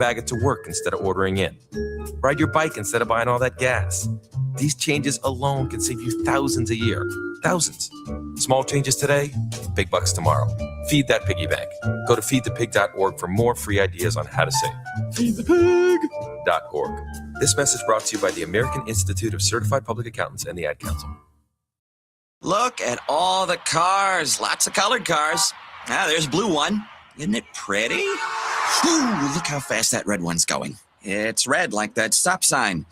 bag it to work instead of ordering in. Ride your bike instead of buying all that gas. These changes alone can save you thousands a year. Thousands. Small changes today, big bucks tomorrow. Feed that piggy bank. Go to feedthepig.org for more free ideas on how to save. Feedthepig.org. This message brought to you by the American Institute of Certified Public Accountants and the Ad Council. Look at all the cars. Lots of colored cars. Ah, there's a blue one. Isn't it pretty? Ooh, look how fast that red one's going. It's red like that stop sign.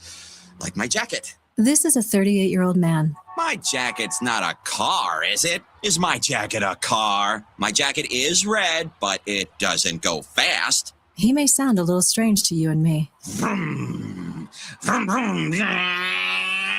Like my jacket. This is a 38-year-old man. My jacket's not a car, is it? Is my jacket a car? My jacket is red, but it doesn't go fast. He may sound a little strange to you and me. Vroom, vroom, vroom.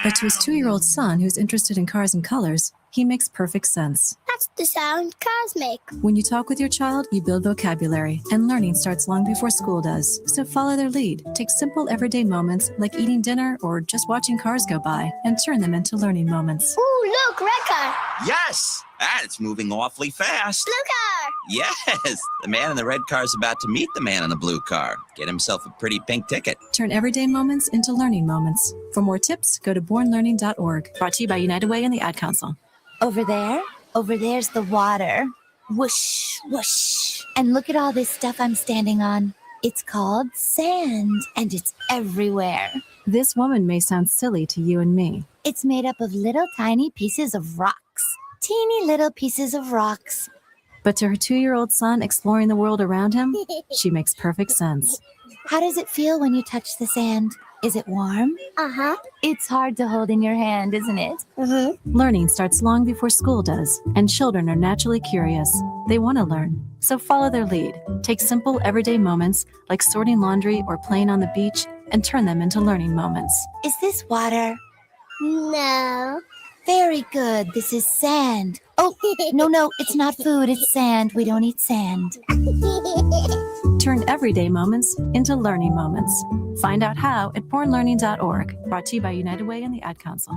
But to his 2-year-old son who's interested in cars and colors, he makes perfect sense. That's the sound cars make. When you talk with your child, you build vocabulary, and learning starts long before school does. So follow their lead. Take simple everyday moments like eating dinner or just watching cars go by and turn them into learning moments. Ooh, look, red car. Yes, it's moving awfully fast. Blue car. Yes, the man in the red car is about to meet the man in the blue car. Get himself a pretty pink ticket. Turn everyday moments into learning moments. For more tips, go to bornlearning.org. Brought to you by United Way and the Ad Council. Over there's the water. Whoosh, whoosh. And look at all this stuff I'm standing on. It's called sand, and it's everywhere. This woman may sound silly to you and me. It's made up of little tiny pieces of rocks. Teeny little pieces of rocks. But to her 2-year-old son exploring the world around him, she makes perfect sense. How does it feel when you touch the sand? Is it warm? Uh-huh. It's hard to hold in your hand, isn't it? Mm-hmm. Learning starts long before school does, and children are naturally curious. They want to learn, so follow their lead. Take simple everyday moments like sorting laundry or playing on the beach and turn them into learning moments. Is this water? No. Very good. This is sand. Oh, no, it's not food. It's sand. We don't eat sand. Turn everyday moments into learning moments. Find out how at bornlearning.org. Brought to you by United Way and the Ad Council.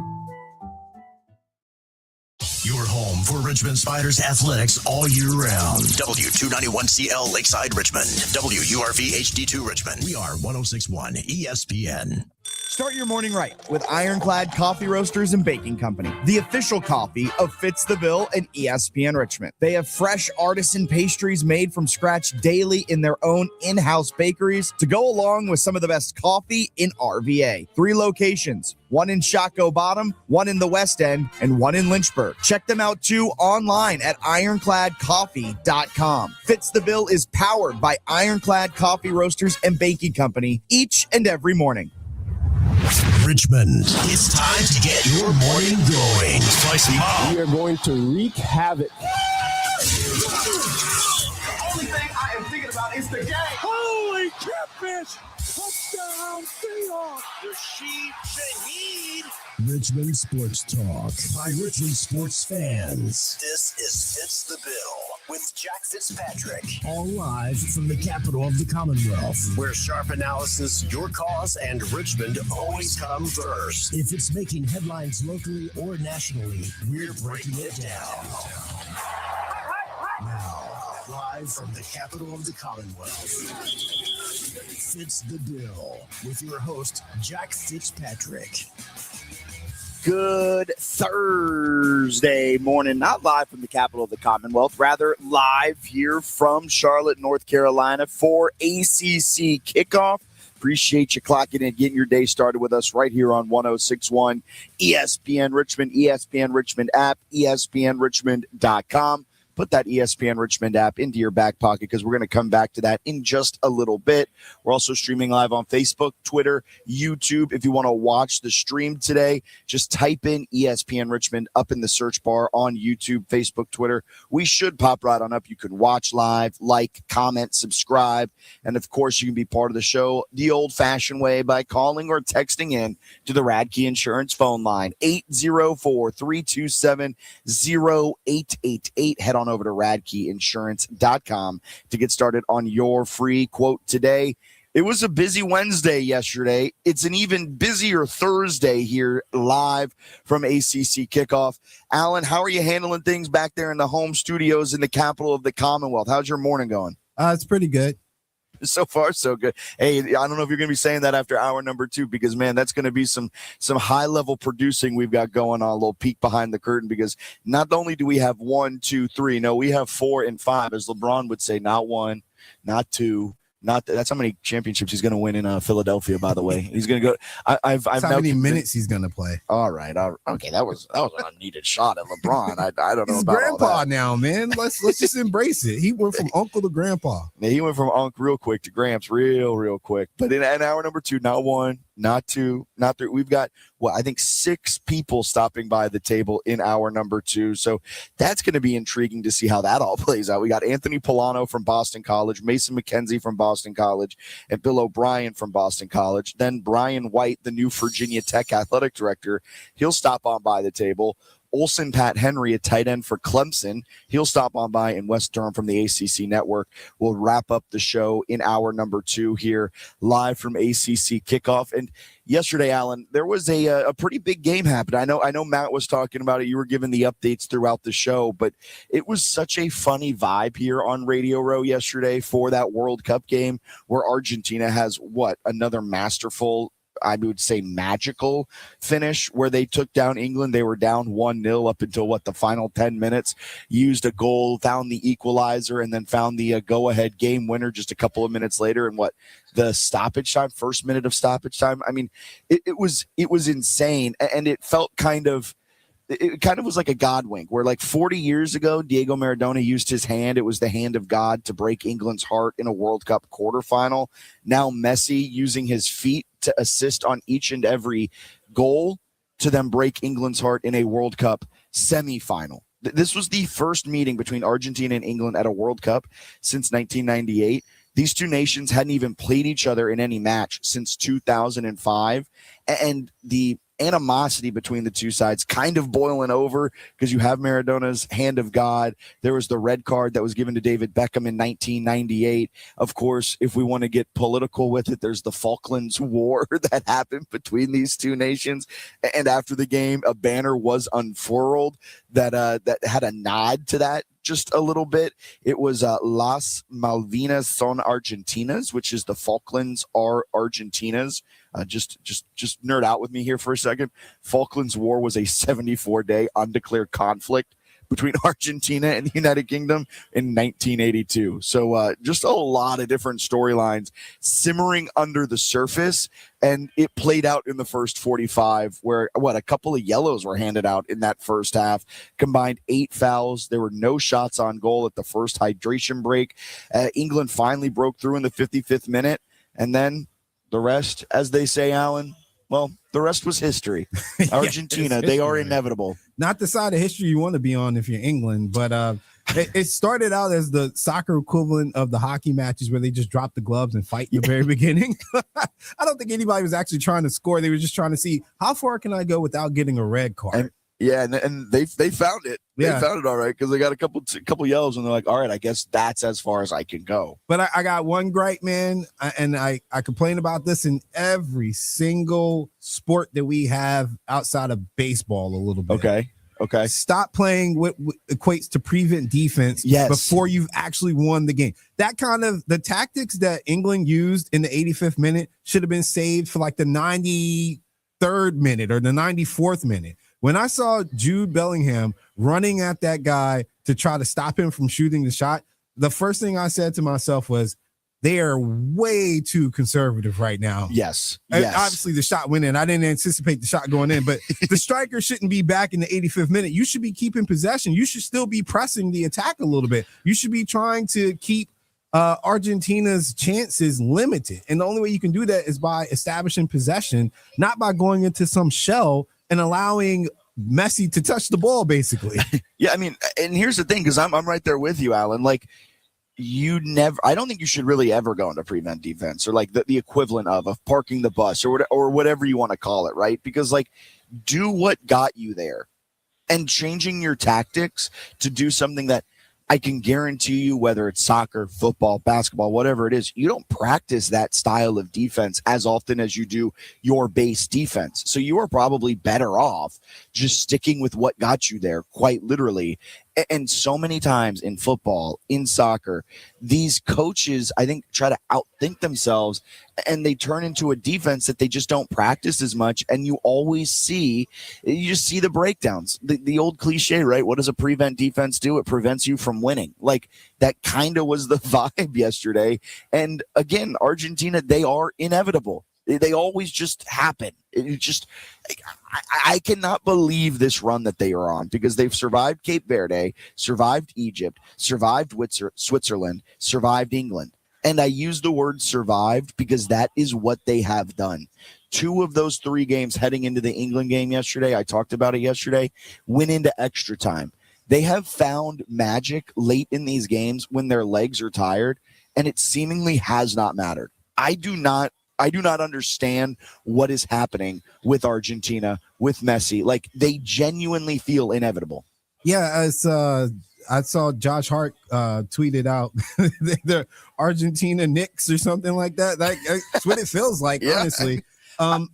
Your home for Richmond Spiders athletics all year round. W291CL Lakeside Richmond. WURV HD2 Richmond. We are 1061 ESPN. Start your morning right with Ironclad Coffee Roasters and Baking Company, the official coffee of Fitz and ESPN Richmond. They have fresh artisan pastries made from scratch daily in their own in-house bakeries to go along with some of the best coffee in RVA. 3 locations, one in Shockoe Bottom, one in the West End, and one in Lynchburg. Check them out too online at ironcladcoffee.com. Fitz is powered by Ironclad Coffee Roasters and Baking Company each and every morning. Richmond, it's time to get your morning going. Spicy Mom. We are going to wreak havoc. The only thing I am thinking about is the game. Holy catfish! Touchdown, Seahawks! Rashid Shaheed. Richmond Sports Talk by Richmond sports fans. This is Fitz the Bill with Jack Fitzpatrick. All live from the capital of the Commonwealth, where sharp analysis, your cause, and Richmond always come first. If it's making headlines locally or nationally, we're breaking it down. Now, live from the capital of the Commonwealth, Fitz the Bill with your host, Jack Fitzpatrick. Good Thursday morning, not live from the capital of the Commonwealth, rather live here from Charlotte, North Carolina for ACC kickoff. Appreciate you clocking in, getting your day started with us right here on 1061 ESPN Richmond, ESPN Richmond app, ESPNRichmond.com. Put that ESPN Richmond app into your back pocket because we're going to come back to that in just a little bit. We're also streaming live on Facebook, Twitter, YouTube. If you want to watch the stream today, just type in ESPN Richmond up in the search bar on YouTube, Facebook, Twitter. We should pop right on up. You can watch live, like, comment, subscribe. And, of course, you can be part of the show the old-fashioned way by calling or texting in to the Radke Insurance phone line, 804-327-0888. Head on over to radkeyinsurance.com to get started on your free quote today. It was a busy Wednesday yesterday. It's an even busier Thursday here live from ACC kickoff. Alan, how are you handling things back there in the home studios in the capital of the Commonwealth? How's your morning going? It's pretty good. So far, so good. Hey, I don't know if you're going to be saying that after hour number 2, because, man, that's going to be some high-level producing we've got going on, a little peek behind the curtain, because not only do we have 1, 2, 3, no, we have 4 and 5, as LeBron would say, not 1, not 2, that's how many championships he's going to win in Philadelphia, by the way. He's going to go. I've how many minutes he's going to play. All right. Okay. That was an unneeded shot at LeBron. I don't know he's about grandpa all that. now, man. Let's just embrace it. He went from uncle to grandpa. Yeah, he went from Unc real quick to Gramps real quick. But in hour number 2, not 1, not 2, not 3. We've got, I think 6 people stopping by the table in hour number 2. So that's going to be intriguing to see how that all plays out. We got Anthony Polano from Boston College, Mason McKenzie from Boston College, and Bill O'Brien from Boston College. Then Brian White, the new Virginia Tech athletic director, he'll stop on by the table. Olson Pat Henry, a tight end for Clemson. He'll stop on by, in West Durham from the ACC Network. We'll wrap up the show in hour number 2 here, live from ACC Kickoff. And yesterday, Alan, there was a pretty big game happen. I know Matt was talking about it. You were giving the updates throughout the show, but it was such a funny vibe here on Radio Row yesterday for that World Cup game, where Argentina has another masterful, I would say magical finish, where they took down England. They were down 1-0 up until the final 10 minutes, used a goal, found the equalizer, and then found the go-ahead game winner just a couple of minutes later. And the stoppage time, first minute of stoppage time. I mean, it was insane. And it felt it kind of was like a God wink, where 40 years ago, Diego Maradona used his hand. It was the hand of God to break England's heart in a World Cup quarterfinal. Now Messi using his feet to assist on each and every goal to then break England's heart in a World Cup semifinal. This was the first meeting between Argentina and England at a World Cup since 1998. These two nations hadn't even played each other in any match since 2005. And the animosity between the two sides kind of boiling over, because you have Maradona's hand of God. There was the red card that was given to David Beckham in 1998. Of course, if we want to get political with it, there's the Falklands War that happened between these two nations. And after the game, a banner was unfurled that had a nod to that just a little bit. It was Las Malvinas son Argentinas, which is the Falklands are Argentinas. Just nerd out with me here for a second. Falklands War was a 74-day undeclared conflict between Argentina and the United Kingdom in 1982. So just a lot of different storylines simmering under the surface, and it played out in the first 45, where a couple of yellows were handed out in that first half. Combined 8 fouls. There were no shots on goal at the first hydration break. England finally broke through in the 55th minute, and then the rest, as they say, Alan, the rest was history. Argentina, they are inevitable. Not the side of history you want to be on if you're England, but it started out as the soccer equivalent of the hockey matches where they just drop the gloves and fight in the very beginning. I don't think anybody was actually trying to score. They were just trying to see how far can I go without getting a red card. And they found it. Yeah. They found it all right, because they got a couple yellows, and they're like, all right, I guess that's as far as I can go. But I got one gripe, man, and I complain about this in every single sport that we have outside of baseball a little bit. Okay. Stop playing what equates to prevent defense before you've actually won the game. That kind of the tactics that England used in the 85th minute should have been saved for the 93rd minute or the 94th minute. When I saw Jude Bellingham running at that guy to try to stop him from shooting the shot, the first thing I said to myself was, they are way too conservative right now. Yes. Obviously, the shot went in. I didn't anticipate the shot going in, but the striker shouldn't be back in the 85th minute. You should be keeping possession. You should still be pressing the attack a little bit. You should be trying to keep Argentina's chances limited. And the only way you can do that is by establishing possession, not by going into some shell and allowing Messi to touch the ball, basically. Yeah, I mean, and here's the thing, because I'm right there with you, Alan. I don't think you should really ever go into prevent defense, or the equivalent of parking the bus or whatever you want to call it, right? Because do what got you there, and changing your tactics to do something that I can guarantee you, whether it's soccer, football, basketball, whatever it is, you don't practice that style of defense as often as you do your base defense. So you are probably better off just sticking with what got you there, quite literally, And so many times in football, in soccer, these coaches, I think, try to outthink themselves, and they turn into a defense that they just don't practice as much. And you just see the breakdowns. The old cliche, right? What does a prevent defense do? It prevents you from winning. Like, that kind of was the vibe yesterday. And again, Argentina, they are inevitable. They always just happen. It just, I cannot believe this run that they are on, because they've survived Cape Verde, survived Egypt, survived Switzerland, survived England. And I use the word survived because that is what they have done. 2 of those 3 games heading into the England game yesterday, I talked about it yesterday, went into extra time. They have found magic late in these games when their legs are tired, and it seemingly has not mattered. I do not understand what is happening with Argentina, with Messi. Like, they genuinely feel inevitable. Yeah, I saw Josh Hart tweeted out the Argentina Knicks or something like that. That's what it feels like, yeah. Honestly. I'm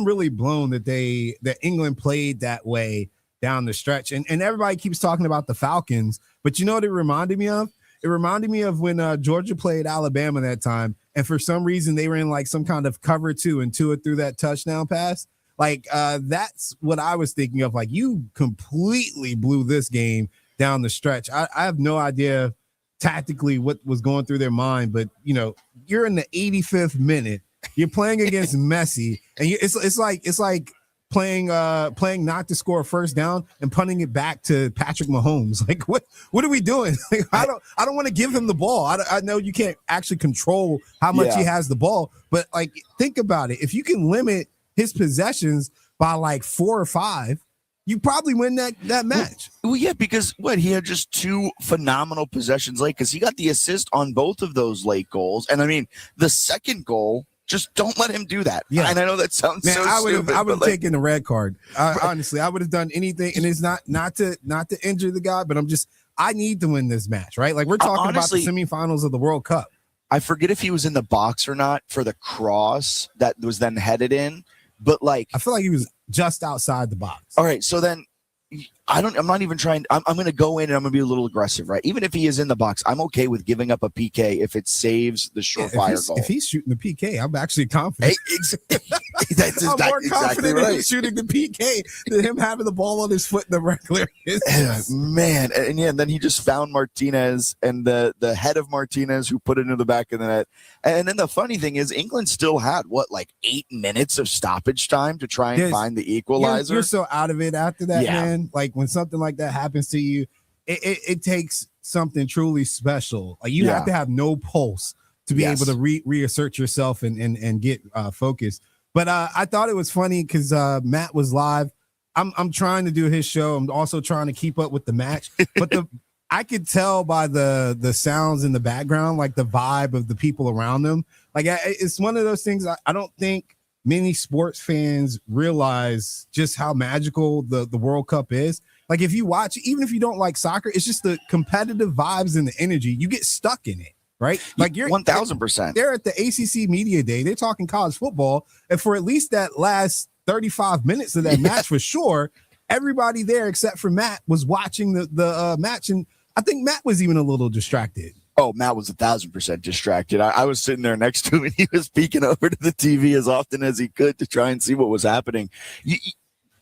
really blown that England played that way down the stretch. And everybody keeps talking about the Falcons, but you know what it reminded me of? It reminded me of when Georgia played Alabama that time, and for some reason they were in like some kind of cover 2 and Tua threw that touchdown pass. Like, that's what I was thinking of. Like, you completely blew this game down the stretch. I have no idea tactically what was going through their mind, but you're in the 85th minute. You're playing against Messi, and it's like playing not to score a first down and punting it back to Patrick Mahomes. Like, what are we doing? Like, I don't want to give him the ball. I know you can't actually control how much he has the ball, but like, think about it. If you can limit his possessions by like 4 or 5, you probably win that match. Well, yeah, because he had just 2 phenomenal possessions late, because he got the assist on both of those late goals. And I mean, the second goal, just don't let him do that. Yeah. And I know that sounds so stupid. I would have taken the red card. Honestly, I would have done anything. And it's not to injure the guy, but I need to win this match, right? Like, we're talking about the semifinals of the World Cup. I forget if he was in the box or not for the cross that was then headed in, but like, I feel like he was just outside the box. All right. So then I'm not even trying. I'm going to go in and I'm going to be a little aggressive, right? Even if he is in the box, I'm okay with giving up a PK if it saves the surefire goal. If he's shooting the PK, I'm actually confident. I'm more confident in him shooting the PK than him having the ball on his foot in the regular. Man, and then he just found Martinez and the head of Martinez, who put it into the back of the net. And then the funny thing is, England still had 8 minutes of stoppage time to try and find the equalizer. You're so out of it after that, man. Like, when something like that happens to you, it takes something truly special. Like, you have to have no pulse to be able to reassert yourself and get focused. But I thought it was funny because Matt was live. I'm trying to do his show. I'm also trying to keep up with the match. But I could tell by the sounds in the background, like the vibe of the people around them. Like, it's one of those things I don't think many sports fans realize just how magical the World Cup is. Like, if you watch, even if you don't like soccer, it's just the competitive vibes and the energy. You get stuck in it, right? Like, you're 1000%. They're at the ACC Media Day. They're talking college football. And for at least that last 35 minutes of that match, for sure, everybody there except for Matt was watching the match. And I think Matt was even a little distracted. Oh, Matt was 1,000% distracted. I was sitting there next to him, and he was peeking over to the TV as often as he could to try and see what was happening.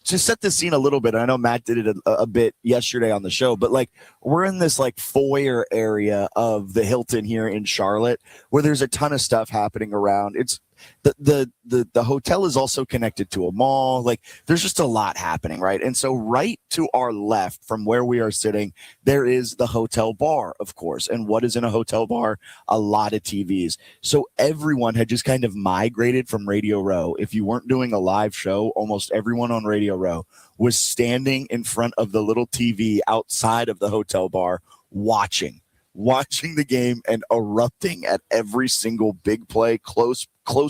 To set the scene a little bit, I know Matt did it a bit yesterday on the show, but like, we're in this like foyer area of the Hilton here in Charlotte, where there's a ton of stuff happening around. It's the hotel is also connected to a mall. Like, there's just a lot happening, right? And so right to our left from where we are sitting, there is the hotel bar, of course. And what is in a hotel bar? A lot of TVs. So everyone had just kind of migrated from Radio Row. If you weren't doing a live show, almost everyone on Radio Row was standing in front of the little TV outside of the hotel bar watching the game and erupting at every single big play, close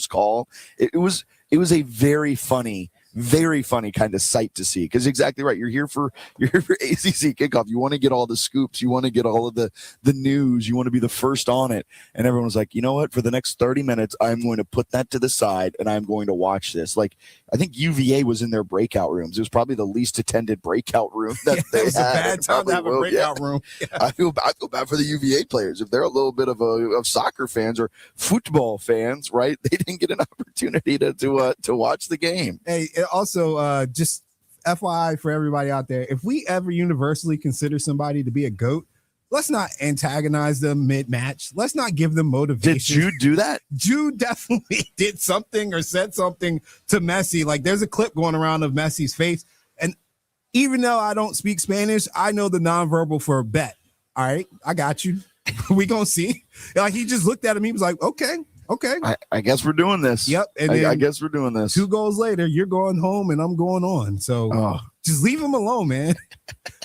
call. It was a very funny kind of sight to see, because exactly right. You're here for ACC kickoff. You want to get all the scoops. You want to get all of the news. You want to be the first on it. And everyone was like, you know what? For the next 30 minutes, I'm going to put that to the side and I'm going to watch this. Like, I think UVA was in their breakout rooms. It was probably the least attended breakout room that they had. It's a bad time to have a breakout room. Yeah. I feel bad for the UVA players. If they're a little bit of soccer fans or football fans, right? They didn't get an opportunity to watch the game. Hey, also, just FYI for everybody out there, if we ever universally consider somebody to be a GOAT, let's not antagonize them mid-match. Let's not give them motivation. Did Jude do that? Jude definitely did something or said something to Messi. Like, there's a clip going around of Messi's face. And even though I don't speak Spanish, I know the nonverbal for bet. All right, I got you. We gonna see. Like, he just looked at him. He was like, okay. I guess we're doing this. Yep. And I guess we're doing this. 2 goals later, you're going home and I'm going on. So just leave him alone, man.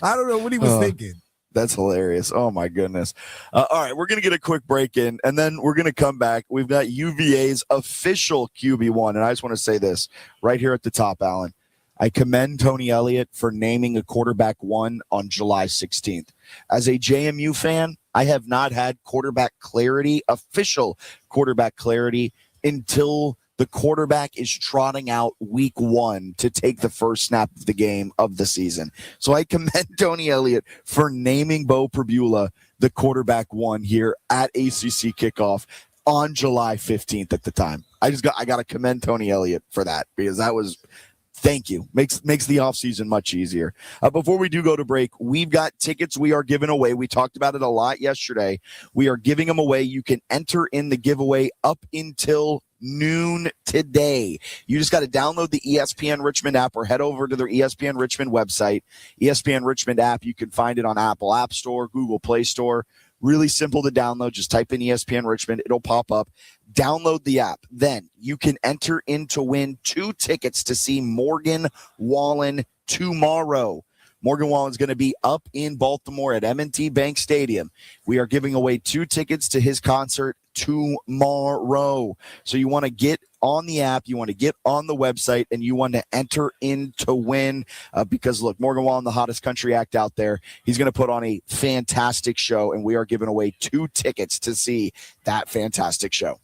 I don't know what he was thinking. That's hilarious. Oh, my goodness. All right, we're going to get a quick break in, and then we're going to come back. We've got UVA's official QB1, and I just want to say this right here at the top, Alan. I commend Tony Elliott for naming a quarterback 1 on July 16th. As a JMU fan, I have not had quarterback clarity, official quarterback clarity, until the quarterback is trotting out week 1 to take the first snap of the game of the season. So I commend Tony Elliott for naming Bo Pribula the quarterback 1 here at ACC kickoff on July 15th at the time. I got to commend Tony Elliott for that, because that was, thank you. Makes the offseason much easier. Before we do go to break, we've got tickets we are giving away. We talked about it a lot yesterday. We are giving them away. You can enter in the giveaway up until noon today. You just got to download the ESPN Richmond app or head over to their ESPN Richmond website. ESPN Richmond app, you can find it on Apple App Store, Google Play Store. Really simple to download. Just type in ESPN Richmond. It'll pop up. Download the app. Then you can enter in to win 2 tickets to see Morgan Wallen tomorrow. Morgan Wallen's going to be up in Baltimore at M&T Bank Stadium. We are giving away 2 tickets to his concert tomorrow. So you want to get on the app, you want to get on the website, and you want to enter in to win because, look, Morgan Wallen, the hottest country act out there, he's going to put on a fantastic show, and we are giving away 2 tickets to see that fantastic show.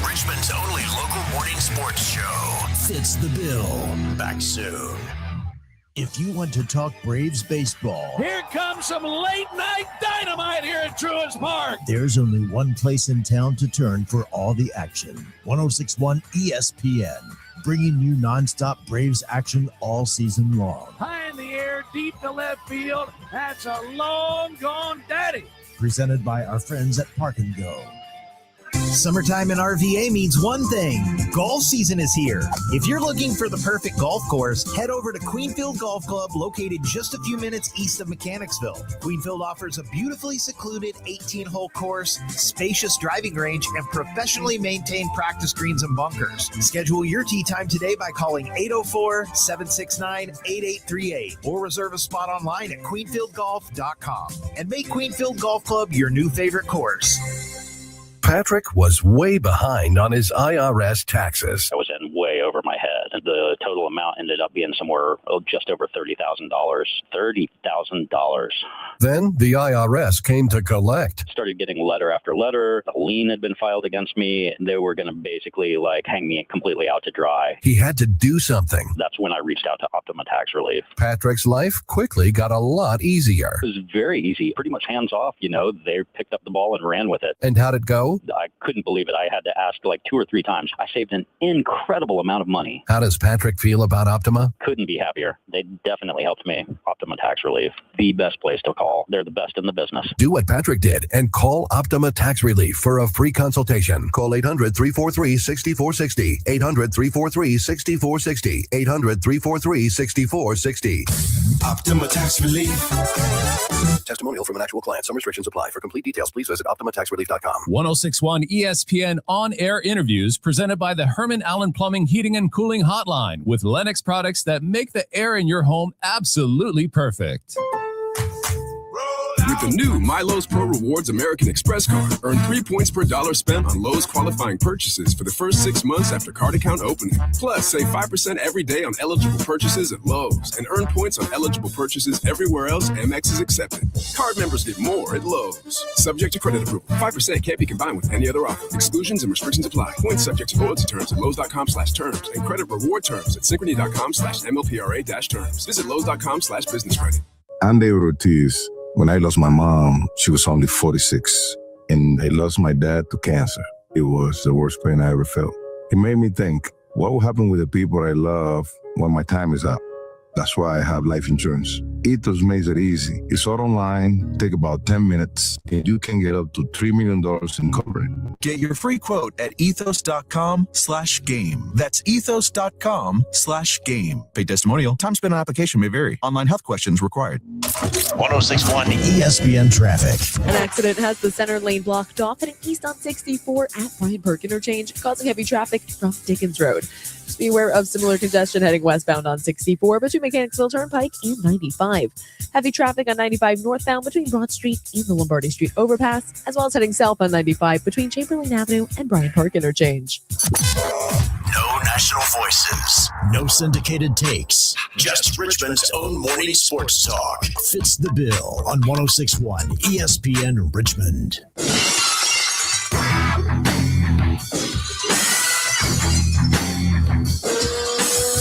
Richmond's only local morning sports show. Fitz the Bill. Back soon. If you want to talk Braves baseball, here comes some late night dynamite here at Truist Park. There's only one place in town to turn for all the action. 106.1 ESPN, bringing you nonstop Braves action all season long. High in the air, deep to left field. That's a long gone daddy. Presented by our friends at Park and Go. Summertime in RVA means one thing. Golf season is here. If you're looking for the perfect golf course, head over to Queenfield Golf Club, located just a few minutes east of Mechanicsville. Queenfield offers a beautifully secluded 18-hole course, spacious driving range, and professionally maintained practice greens and bunkers. Schedule your tee time today by calling 804-769-8838 or reserve a spot online at queenfieldgolf.com and make Queenfield Golf Club your new favorite course. Patrick was way behind on his IRS taxes. I was in way over my head. The total amount ended up being somewhere just over $30,000. $30,000. Then the IRS came to collect. Started getting letter after letter. A lien had been filed against me. They were going to basically hang me completely out to dry. He had to do something. That's when I reached out to Optima Tax Relief. Patrick's life quickly got a lot easier. It was very easy, pretty much hands off. They picked up the ball and ran with it. And how'd it go? I couldn't believe it. I had to ask 2 or 3 times. I saved an incredible amount of money. How does Patrick feel about Optima? Couldn't be happier. They definitely helped me. Optima Tax Relief, the best place to call. They're the best in the business. Do what Patrick did and call Optima Tax Relief for a free consultation. Call 800-343-6460. 800-343-6460. 800-343-6460. Optima Tax Relief. Testimonial from an actual client. Some restrictions apply. For complete details, please visit OptimaTaxRelief.com. 106.1 ESPN on-air interviews presented by the Herman Allen Plumbing Heating and Cooling Hotline with Lennox products that make the air in your home absolutely perfect. We the new My Lowe's Pro Rewards American Express card. Earn 3 points per dollar spent on Lowe's qualifying purchases for the first 6 months after card account opening. Plus, save 5% every day on eligible purchases at Lowe's and earn points on eligible purchases everywhere else Amex is accepted. Card members get more at Lowe's. Subject to credit approval. 5% can't be combined with any other offer. Exclusions and restrictions apply. Points subject to loyalty terms at Lowe's.com/terms and credit reward terms at Synchrony.com/MLPRA-terms. Visit Lowe's.com/business credit. I'm David Ortiz. When I lost my mom, she was only 46, and I lost my dad to cancer. It was the worst pain I ever felt. It made me think, what will happen with the people I love when my time is up? That's why I have life insurance. Ethos makes it easy. It's all online, take about 10 minutes, and you can get up to $3 million in coverage. Get your free quote at ethos.com/game. That's ethos.com/game. Paid testimonial. Time spent on application may vary. Online health questions required. 106.1 ESPN traffic. An accident has the center lane blocked off heading east on 64 at Bryant Park interchange, causing heavy traffic from Dickens Road. Just be aware of similar congestion heading westbound on 64 between Mechanicsville Turnpike and 95. Heavy traffic on 95 northbound between Broad Street and the Lombardi Street overpass, as well as heading south on 95 between Chamberlain Avenue and Bryant Park interchange. No national voices. No syndicated takes. Just Richmond's own morning sports talk. Fits the bill on 106.1 ESPN Richmond.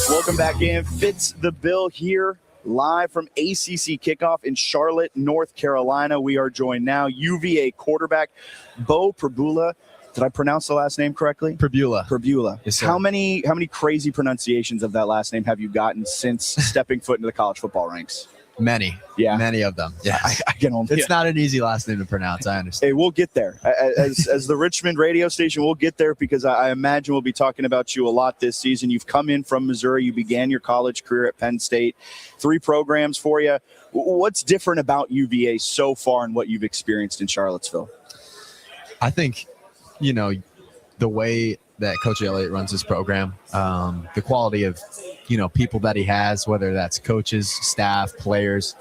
Welcome back in. Fitz the bill here, live from ACC kickoff in Charlotte, North Carolina. We are joined now, UVA quarterback Bo Pribula. Did I pronounce the last name correctly? Pribula. Yes, sir. How many crazy pronunciations of that last name have you gotten since stepping foot into the college football ranks? Many. Yeah. Many of them. Yeah. I can only. It's not an easy last name to pronounce. I understand. Hey, we'll get there. As the Richmond radio station, we'll get there because I imagine we'll be talking about you a lot this season. You've come in from Missouri. You began your college career at Penn State. 3 programs for you. What's different about UVA so far and what you've experienced in Charlottesville? I think, the way that Coach Elliott runs his program, the quality of, people that he has, whether that's coaches, staff, players,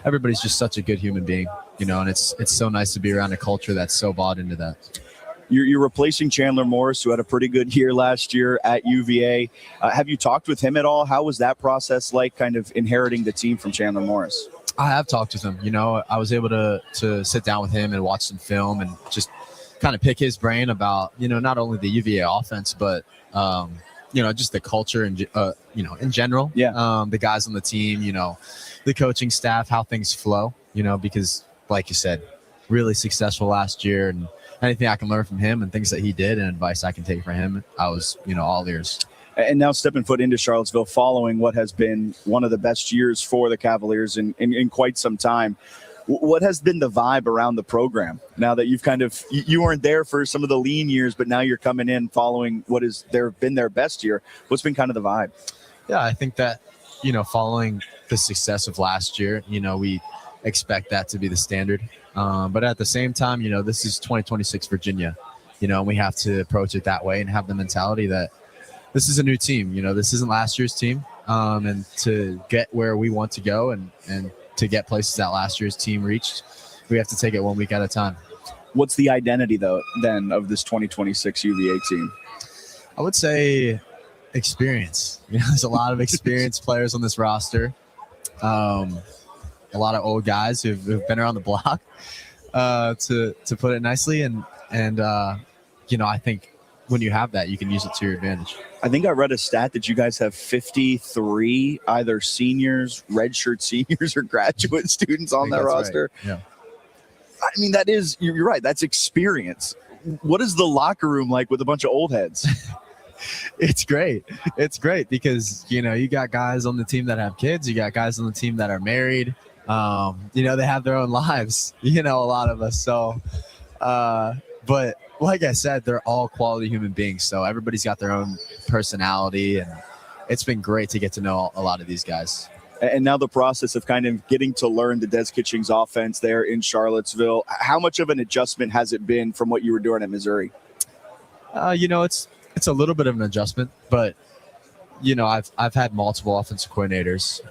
everybody's just such a good human being, and it's so nice to be around a culture that's so bought into that. You're replacing Chandler Morris, who had a pretty good year last year at UVA. Have you talked with him at all? How was that process like, kind of inheriting the team from Chandler Morris? I have talked with him. I was able to sit down with him and watch some film and just kind of pick his brain about, not only the UVA offense, but, just the culture and, in general. Yeah. The guys on the team, the coaching staff, how things flow, because like you said, really successful last year, and anything I can learn from him and things that he did and advice I can take from him, I was, all ears. And now stepping foot into Charlottesville following what has been one of the best years for the Cavaliers in quite some time. What has been the vibe around the program now that you've you weren't there for some of the lean years, but now you're coming in following what has been their best year? What's been kind of the vibe? Yeah, I think that, following the success of last year, we expect that to be the standard. But at the same time, this is 2026 Virginia, and we have to approach it that way and have the mentality that this is a new team. This isn't last year's team. And to get where we want to go and to get places that last year's team reached, we have to take it 1 week at a time. What's the identity, though, then, of this 2026 UVA team? I would say experience. There's a lot of experienced players on this roster. A lot of old guys who've been around the block, to put it nicely. And I think when you have that, you can use it to your advantage. I think I read a stat that you guys have 53 either seniors, redshirt seniors, or graduate students on that roster. Right. Yeah. I mean, you're right. That's experience. What is the locker room like with a bunch of old heads? It's great. It's great because, you got guys on the team that have kids. You got guys on the team that are married. They have their own lives, a lot of us. So, but like I said, they're all quality human beings. So everybody's got their own personality, and it's been great to get to know a lot of these guys. And now the process of kind of getting to learn the Des Kitchings offense there in Charlottesville. How much of an adjustment has it been from what you were doing at Missouri? It's a little bit of an adjustment, but I've had multiple offensive coordinators.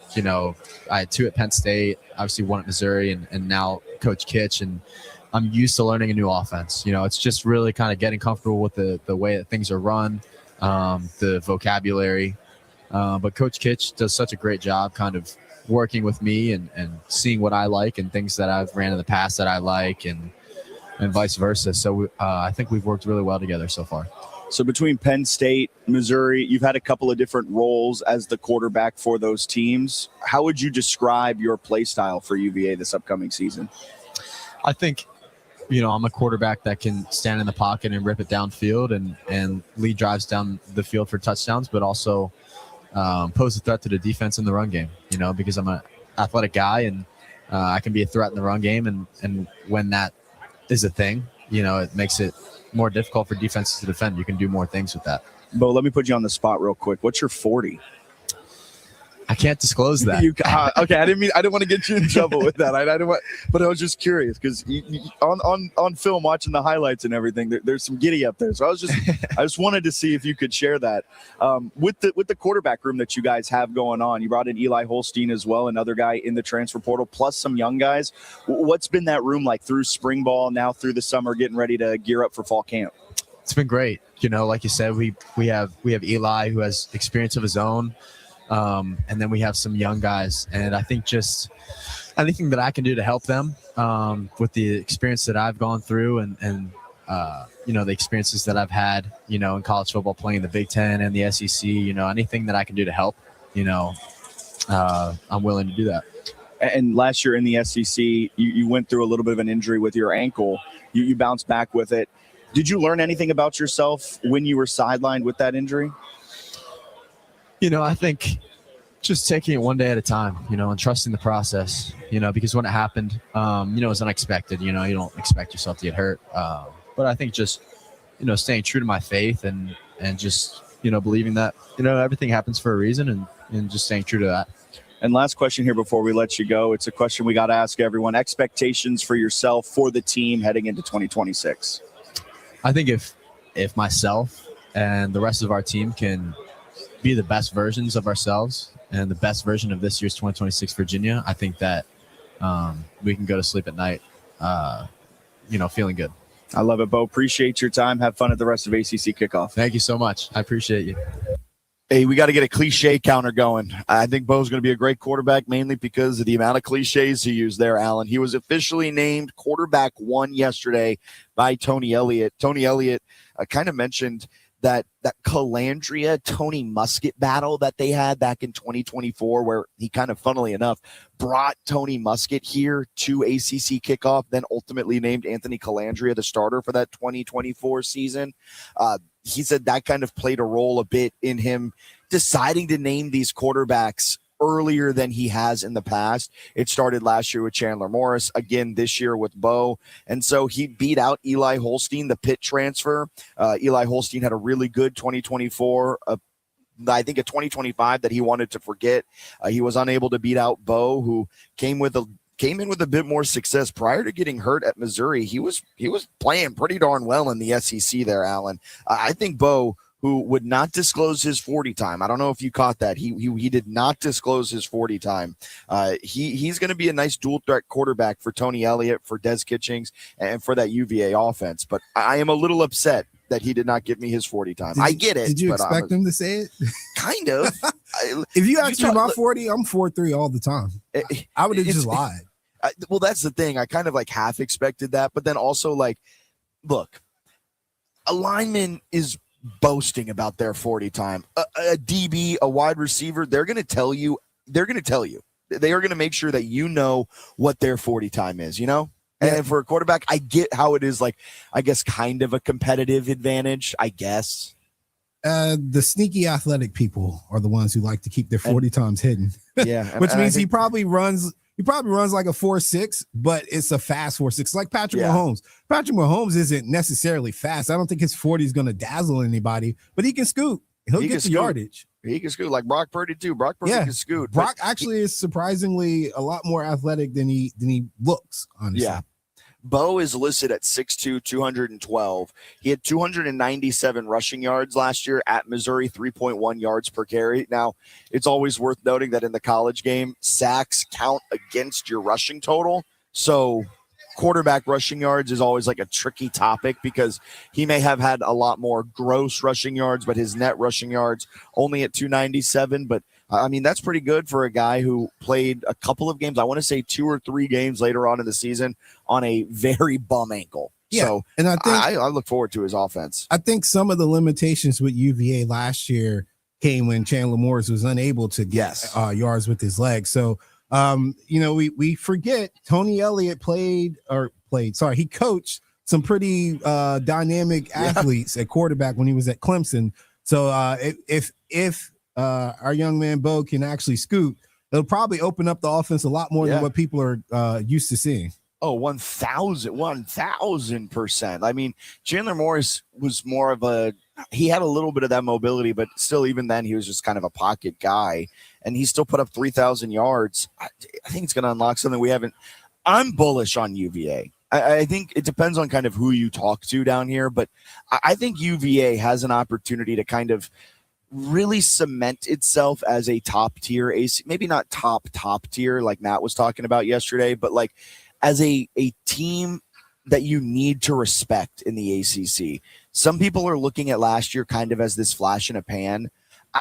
I had 2 at Penn State, obviously 1 at Missouri, and now Coach Kitch, and I'm used to learning a new offense. It's just really kind of getting comfortable with the way that things are run, the vocabulary. But Coach Kitch does such a great job kind of working with me and seeing what I like and things that I've ran in the past that I like and vice versa. So I think we've worked really well together so far. So between Penn State, Missouri, you've had a couple of different roles as the quarterback for those teams. How would you describe your play style for UVA this upcoming season? I think, I'm a quarterback that can stand in the pocket and rip it downfield and lead drives down the field for touchdowns, but also pose a threat to the defense in the run game, because I'm an athletic guy and I can be a threat in the run game. And when that is a thing, it makes it more difficult for defenses to defend. You can do more things with that. Bo, let me put you on the spot real quick. What's your 40? I can't disclose that. Okay, I didn't want to get you in trouble with that. But I was just curious because on film, watching the highlights and everything, there's some giddy up there. So I just wanted to see if you could share that with the quarterback room that you guys have going on. You brought in Eli Holstein as well, another guy in the transfer portal, plus some young guys. What's been that room like through spring ball, now through the summer, getting ready to gear up for fall camp? It's been great. Like you said, we have Eli who has experience of his own. And then we have some young guys, and I think just anything that I can do to help them with the experience that I've gone through and the experiences that I've had, in college football, playing the Big Ten and the SEC, anything that I can do to help, I'm willing to do that. And last year in the SEC, you went through a little bit of an injury with your ankle. You bounced back with it. Did you learn anything about yourself when you were sidelined with that injury? I think just taking it one day at a time, and trusting the process, because when it happened, it was unexpected. You don't expect yourself to get hurt. But I think just, staying true to my faith and just, believing that, everything happens for a reason and just staying true to that. And last question here before we let you go. It's a question we got to ask everyone. Expectations for yourself, for the team heading into 2026. I think if myself and the rest of our team can be the best versions of ourselves and the best version of this year's 2026 Virginia, I think that we can go to sleep at night, feeling good. I love it, Bo. Appreciate your time. Have fun at the rest of ACC kickoff. Thank you so much. I appreciate you. Hey, we got to get a cliche counter going. I think Bo's going to be a great quarterback, mainly because of the amount of cliches he used there, Alan. He was officially named quarterback 1 yesterday by Tony Elliott. Tony Elliott kind of mentioned that Calandria Tony Muskett battle that they had back in 2024, where he kind of, funnily enough, brought Tony Muskett here to ACC kickoff, then ultimately named Anthony Calandria the starter for that 2024 season. He said that kind of played a role a bit in him deciding to name these quarterbacks earlier than he has in the past. It started last year with Chandler Morris, again this year with Bo. And so he beat out Eli Holstein, the Pitt transfer. Eli Holstein had a really good 2024, I think a 2025 that he wanted to forget. He was unable to beat out Bo, who came in with a bit more success prior to getting hurt at Missouri. He was playing pretty darn well in the SEC there, Alan. I think Bo, who would not disclose his 40 time. I don't know if you caught that. He did not disclose his 40 time. He's going to be a nice dual threat quarterback for Tony Elliott, for Des Kitchings, and for that UVA offense. But I am a little upset that he did not give me his 40 time. I get it. Did you expect him to say it? Kind of. If you ask me about 40, I'm 4.3 all the time. I would have just lied. Well, that's the thing. I kind of half expected that, but then also look, a lineman is boasting about their 40 time. A DB, a wide receiver, they're going to tell you. They are going to make sure that you know what their 40 time is, And for a quarterback, I get how it is I guess kind of a competitive advantage, I guess. The sneaky athletic people are the ones who like to keep their 40 times hidden. Yeah. Which means he probably runs like a 4.6, but it's a fast 4.6, like Patrick Mahomes. Patrick Mahomes isn't necessarily fast. I don't think his 40 is going to dazzle anybody, but he can scoot. He'll get the yardage. He can scoot, like Brock Purdy too. Brock Purdy can scoot. Brock actually is surprisingly a lot more athletic than he looks, honestly. Yeah. Bo is listed at 6'2", 212. He had 297 rushing yards last year at Missouri, 3.1 yards per carry. Now, it's always worth noting that in the college game, sacks count against your rushing total. So quarterback rushing yards is always like a tricky topic because he may have had a lot more gross rushing yards, but his net rushing yards only at 297. But I mean, that's pretty good for a guy who played a couple of games. I want to say 2 or 3 games later on in the season on a very bum ankle. Yeah, So and I think I look forward to his offense. I think some of the limitations with UVA last year came when Chandler Morris was unable to get yards with his legs. So, we forget Tony Elliott he coached some pretty dynamic athletes at quarterback when he was at Clemson. So if our young man Bo can actually scoot, it'll probably open up the offense a lot more than what people are used to seeing. Oh, 1,000%. I mean, Chandler Morris was more of he had a little bit of that mobility, but still, even then, he was just kind of a pocket guy. And he still put up 3,000 yards. I think it's going to unlock something we haven't. I'm bullish on UVA. I think it depends on kind of who you talk to down here, but I think UVA has an opportunity to kind of really cement itself as a top tier AC, maybe not top tier like Matt was talking about yesterday, but like as a team that you need to respect in the ACC. Some people are looking at last year kind of as this flash in a pan.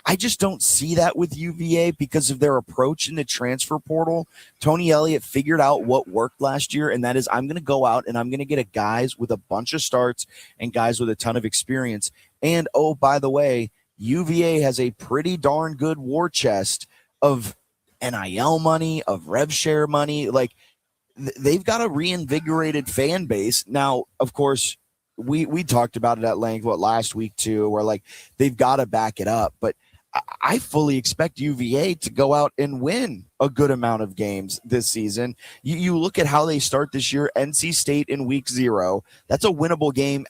I just don't see that with UVA because of their approach in the transfer portal. Tony Elliott figured out what worked last year, and that is I'm going to go out and I'm going to get guys with a bunch of starts and guys with a ton of experience. And, oh, by the way, UVA has a pretty darn good war chest of NIL money, of rev share money. Like, they've got a reinvigorated fan base. Now, of course, we talked about it at length, last week too, where like they've got to back it up. But I fully expect UVA to go out and win a good amount of games this season. You look at how they start this year, NC State in week 0. That's a winnable game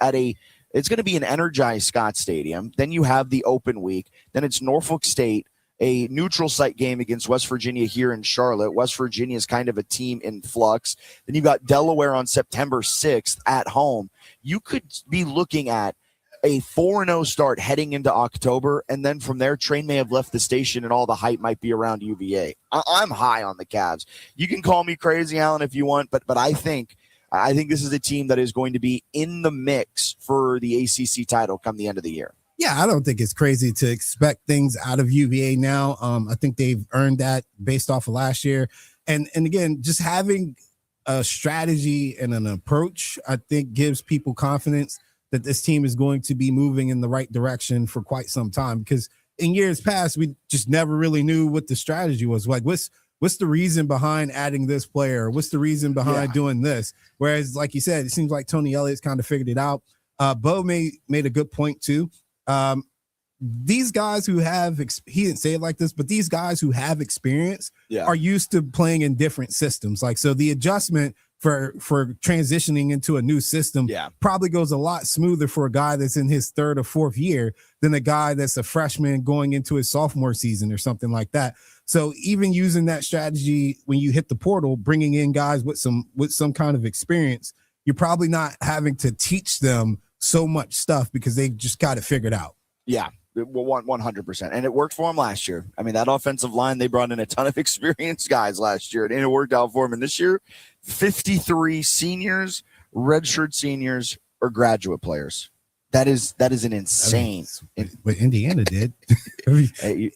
it's going to be an energized Scott Stadium. Then you have the open week. Then it's Norfolk State, a neutral site game against West Virginia here in Charlotte. West Virginia is kind of a team in flux. Then you've got Delaware on September 6th at home. You could be looking at a 4-0 start heading into October, and then from there, train may have left the station and all the hype might be around UVA. I'm high on the Cavs. You can call me crazy, Alan, if you want, but I think this is a team that is going to be in the mix for the ACC title come the end of the year. Yeah, I don't think it's crazy to expect things out of UVA now. I think they've earned that based off of last year. And again, just having a strategy and an approach, I think gives people confidence that this team is going to be moving in the right direction for quite some time. Because in years past, we just never really knew what the strategy was. Like, what's the reason behind adding this player? What's the reason behind doing this? Whereas, like you said, it seems like Tony Elliott's kind of figured it out. Bo made a good point too. These guys who have he didn't say it like this, but these guys who have experience are used to playing in different systems. Like, so the adjustment for transitioning into a new system probably goes a lot smoother for a guy that's in his 3rd or 4th year than a guy that's a freshman going into his sophomore season or something like that. So even using that strategy when you hit the portal, bringing in guys with some kind of experience, you're probably not having to teach them so much stuff because they just got it figured out. Yeah, 100%. And it worked for them last year. I mean, that offensive line, they brought in a ton of experienced guys last year, and it worked out for them. And this year, 53 seniors, redshirt seniors, or graduate players. That is an insane. What Indiana did.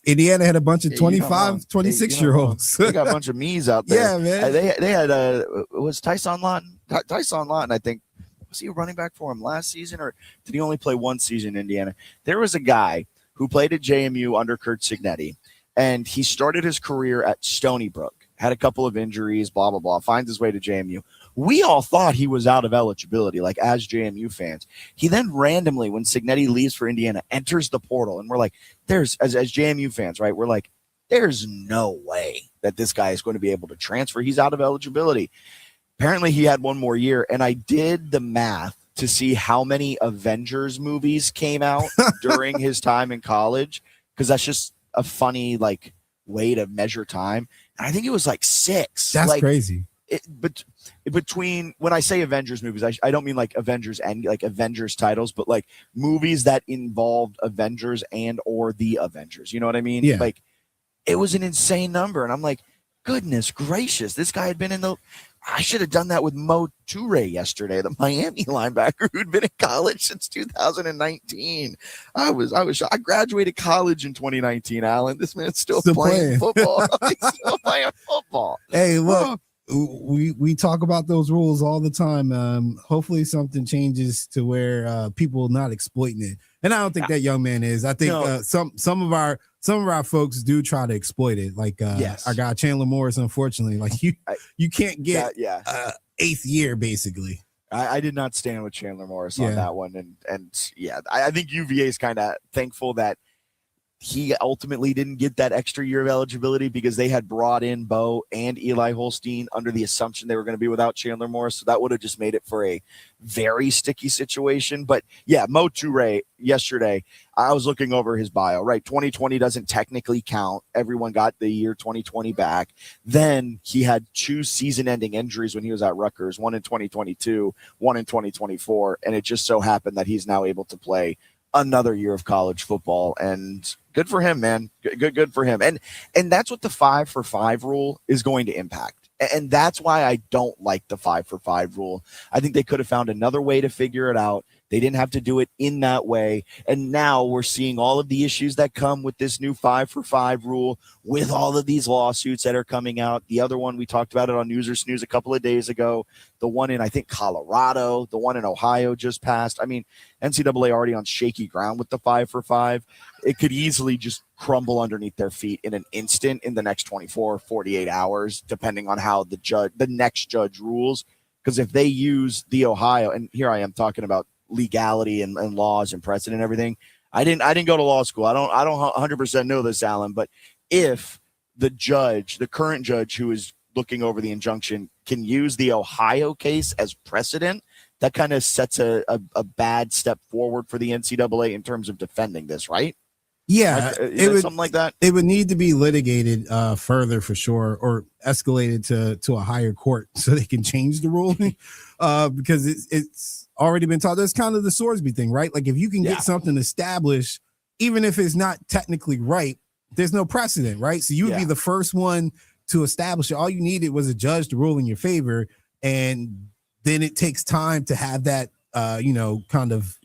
Indiana had a bunch of 25, 26-year-olds. They got a bunch of me's out there. Yeah, man. They had it was Tyson Lawton. Tyson Lawton, I think. Was he a running back for him last season, or did he only play one season in Indiana? There was a guy who played at JMU under Kurt Cignetti, and he started his career at Stony Brook, had a couple of injuries, blah, blah, blah, finds his way to JMU. We all thought he was out of eligibility, like as JMU fans. He then randomly, when Cignetti leaves for Indiana, enters the portal, and we're like, as JMU fans, right? We're like, there's no way that this guy is going to be able to transfer. He's out of eligibility. Apparently he had one more year, and I did the math to see how many Avengers movies came out during his time in college, because that's just a funny way to measure time. And I think it was 6. That's crazy. But between when I say Avengers movies, I don't mean Avengers and Avengers titles, but movies that involved Avengers and or the Avengers. You know what I mean? Yeah. It was an insane number, and I'm like, goodness gracious, this guy had been in the I should have done that with Mo Toure yesterday, the Miami linebacker who'd been in college since 2019. I graduated college in 2019, Alan. This man's still playing football. He's still playing football. Hey, look, we talk about those rules all the time. Hopefully something changes to where people not exploiting it. And I don't think that young man is. I think some of our folks do try to exploit it. Like our guy Chandler Morris, unfortunately, like you can't get eighth year basically. I did not stand with Chandler Morris on that one, and I think UVA is kind of thankful that he ultimately didn't get that extra year of eligibility because they had brought in Bo and Eli Holstein under the assumption they were going to be without Chandler Morris. So that would have just made it for a very sticky situation. But yeah, Mo Toure yesterday, I was looking over his bio, right? 2020 doesn't technically count. Everyone got the year 2020 back. Then he had 2 season-ending injuries when he was at Rutgers, one in 2022, one in 2024. And it just so happened that he's now able to play another year of college football, and good for him, man. Good for him. And that's what the 5-for-5 rule is going to impact. And that's why I don't like the 5-for-5 rule. I think they could have found another way to figure it out. They didn't have to do it in that way. And now we're seeing all of the issues that come with this new 5-for-5 rule, with all of these lawsuits that are coming out. The other one, we talked about it on News or Snooze a couple of days ago. The one in, I think, Colorado, the one in Ohio just passed. I mean, NCAA already on shaky ground with the 5-for-5. It could easily just crumble underneath their feet in an instant in the next 24, 48 hours, depending on how the next judge rules. Because if they use the Ohio, and here I am talking about legality and laws and precedent and everything. I didn't go to law school. I don't 100% know this, Alan, but if the current judge who is looking over the injunction can use the Ohio case as precedent, that kind of sets a bad step forward for the NCAA in terms of defending this, right? Yeah, it would something like that. It would need to be litigated further for sure, or escalated to a higher court so they can change the ruling because it's already been taught. That's kind of the Sorsby thing, right? Like if you can get something established, even if it's not technically right, there's no precedent, right? So you would be the first one to establish it. All you needed was a judge to rule in your favor, and then it takes time to have that, kind of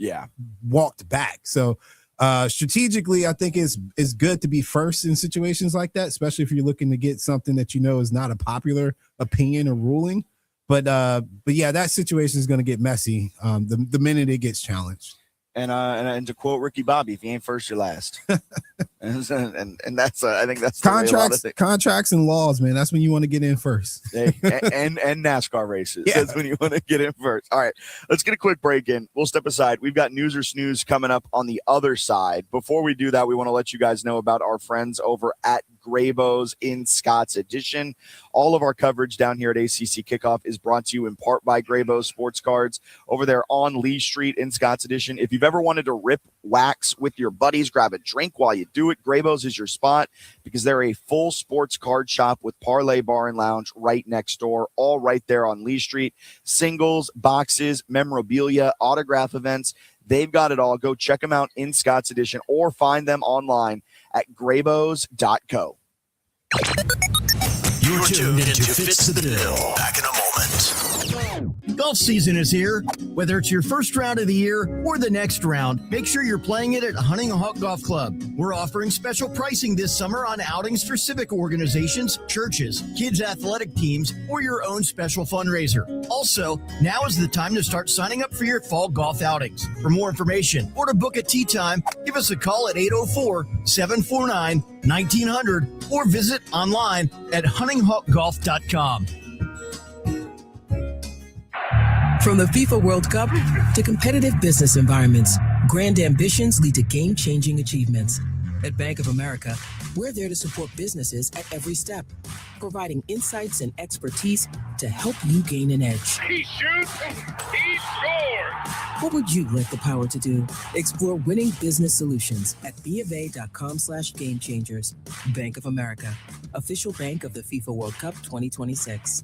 walked back. So strategically, I think it's good to be first in situations like that, especially if you're looking to get something that is not a popular opinion or ruling. But yeah, that situation is going to get messy the minute it gets challenged. And to quote Ricky Bobby, if you ain't first, you're last. and that's I think that's contracts and laws, man. That's when you want to get in first. and NASCAR races. Yeah. That's when you want to get in first. All right, let's get a quick break in. We'll step aside. We've got News or Snooze coming up on the other side. Before we do that, we want to let you guys know about our friends over at Graybo's in Scott's Edition. All of our coverage down here at ACC Kickoff is brought to you in part by Graybo's Sports Cards over there on Lee Street in Scott's Edition. If you've ever wanted to rip wax with your buddies, grab a drink while you do it, Graybo's is your spot because they're a full sports card shop with Parlay Bar and Lounge right next door, all right there on Lee Street. Singles, boxes, memorabilia, autograph events. They've got it all. Go check them out in Scott's Edition or find them online at graybos.co. You're tuned into Fitz the Bill. Back in a moment. Golf season is here. Whether it's your first round of the year or the next round, make sure you're playing it at Hunting Hawk Golf Club. We're offering special pricing this summer on outings for civic organizations, churches, kids' athletic teams, or your own special fundraiser. Also, now is the time to start signing up for your fall golf outings. For more information or to book a tee time, give us a call at 804-749-1900 or visit online at huntinghawkgolf.com. From the FIFA World Cup to competitive business environments, grand ambitions lead to game-changing achievements. At Bank of America, we're there to support businesses at every step, providing insights and expertise to help you gain an edge. He shoots, he scores! What would you like the power to do? Explore winning business solutions at BofA.com/gamechangers. Bank of America, official bank of the FIFA World Cup 2026.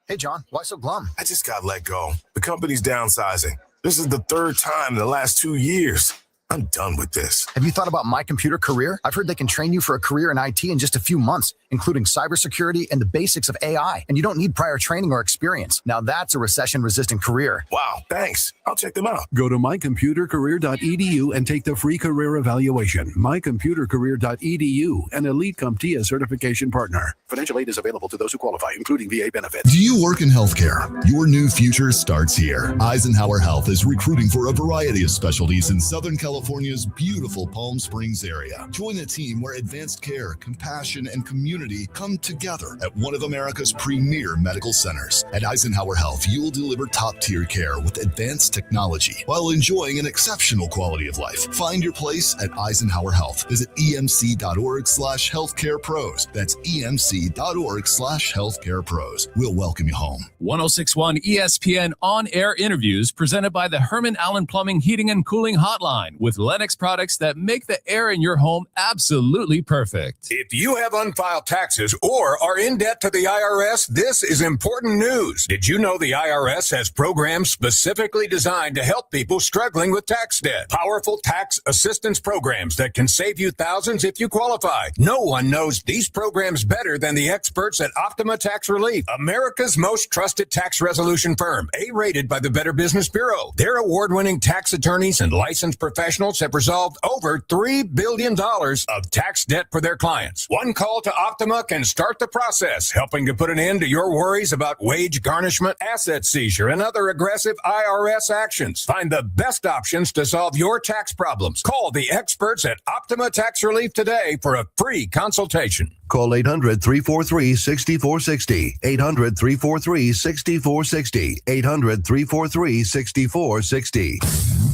Hey, John, why so glum? I just got let go. The company's downsizing. This is the third time in the last 2 years. I'm done with this. Have you thought about My Computer Career? I've heard they can train you for a career in IT in just a few months, including cybersecurity and the basics of AI. And you don't need prior training or experience. Now that's a recession-resistant career. Wow, thanks. I'll check them out. Go to mycomputercareer.edu and take the free career evaluation. Mycomputercareer.edu, an Elite CompTIA certification partner. Financial aid is available to those who qualify, including VA benefits. Do you work in healthcare? Your new future starts here. Eisenhower Health is recruiting for a variety of specialties in Southern California's beautiful Palm Springs area. Join a team where advanced care, compassion, and community come together at one of America's premier medical centers. At Eisenhower Health, you will deliver top-tier care with advanced technology while enjoying an exceptional quality of life. Find your place at Eisenhower Health. Visit emc.org/healthcarepros. That's emc.org/healthcarepros. We'll welcome you home. 1061 ESPN on-air interviews presented by the Herman Allen Plumbing Heating and Cooling Hotline with Lennox products that make the air in your home absolutely perfect. If you have unfiled taxes or are in debt to the IRS, this is important news. Did you know the IRS has programs specifically designed to help people struggling with tax debt? Powerful tax assistance programs that can save you thousands if you qualify. No one knows these programs better than the experts at Optima Tax Relief, America's most trusted tax resolution firm, A-rated by the Better Business Bureau. Their award-winning tax attorneys and licensed professionals have resolved over $3 billion of tax debt for their clients. One call to Optima can start the process, helping to put an end to your worries about wage garnishment, asset seizure, and other aggressive IRS actions. Find the best options to solve your tax problems. Call the experts at Optima Tax Relief today for a free consultation. Call 800-343-6460. 800-343-6460. 800-343-6460.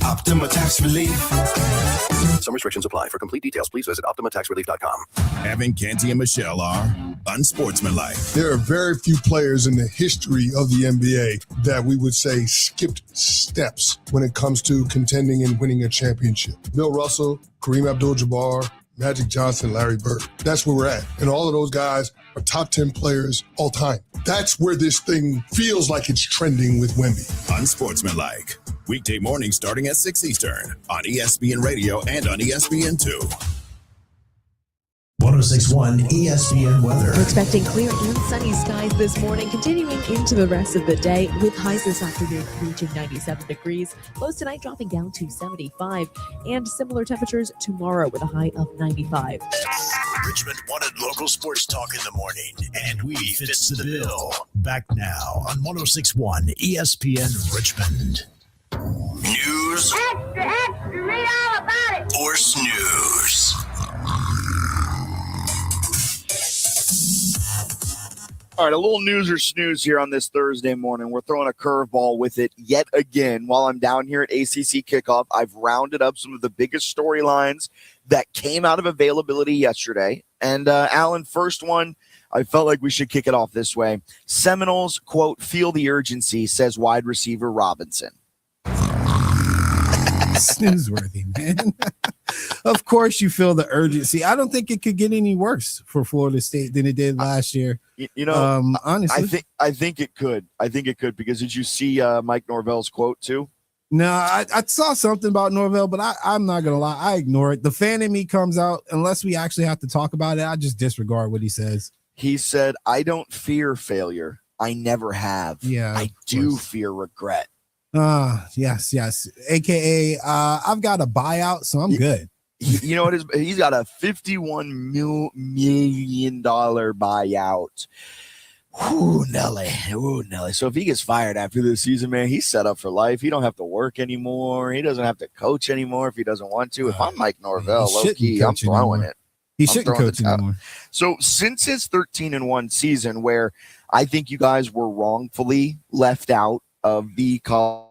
Optima Tax Relief. Some restrictions apply. For complete details, please visit OptimaTaxRelief.com. Evan, Canty, and Michelle are unsportsmanlike. There are very few players in the history of the NBA that we would say skipped steps when it comes to contending and winning a championship. Bill Russell, Kareem Abdul-Jabbar, Magic Johnson, Larry Bird. That's where we're at. And all of those guys are top 10 players all time. That's where this thing feels like it's trending with Wemby. Unsportsmanlike. Weekday mornings starting at 6 Eastern on ESPN Radio and on ESPN2. 1061 ESPN weather. We're expecting clear and sunny skies this morning, continuing into the rest of the day, with highs this afternoon reaching 97 degrees, lows tonight dropping down to 75, and similar temperatures tomorrow with a high of 95. Richmond wanted local sports talk in the morning, and we fits the bill. Back now on 1061 ESPN Richmond. News. Extra, read all about it. Or snooze. All right, a little news or snooze here on this Thursday morning. We're throwing a curveball with it yet again. While I'm down here at ACC Kickoff, I've rounded up some of the biggest storylines that came out of availability yesterday. And Alan, first one, I felt like we should kick it off this way. Seminoles, quote, feel the urgency, says wide receiver Robinson. Snoozeworthy, man. Of course you feel the urgency. I don't think it could get any worse for Florida State than it did last year. You know, honestly, I think it could. I think it could, because did you see Mike Norvell's quote too? No, I saw something about Norvell, but I'm not gonna lie, I ignore it. The fan in me comes out unless we actually have to talk about it. I just disregard what he says. He said, "I don't fear failure. I never have. Yeah, I do fear regret." Yes. AKA, I've got a buyout, so I'm good. You know what? He's got a $51 million buyout. Ooh, Nelly. So if he gets fired after this season, man, he's set up for life. He don't have to work anymore. He doesn't have to coach anymore if he doesn't want to. If I'm Mike Norvell, low key, I'm throwing it. He shouldn't coach anymore. So since his 13-1 season, where I think you guys were wrongfully left out of the college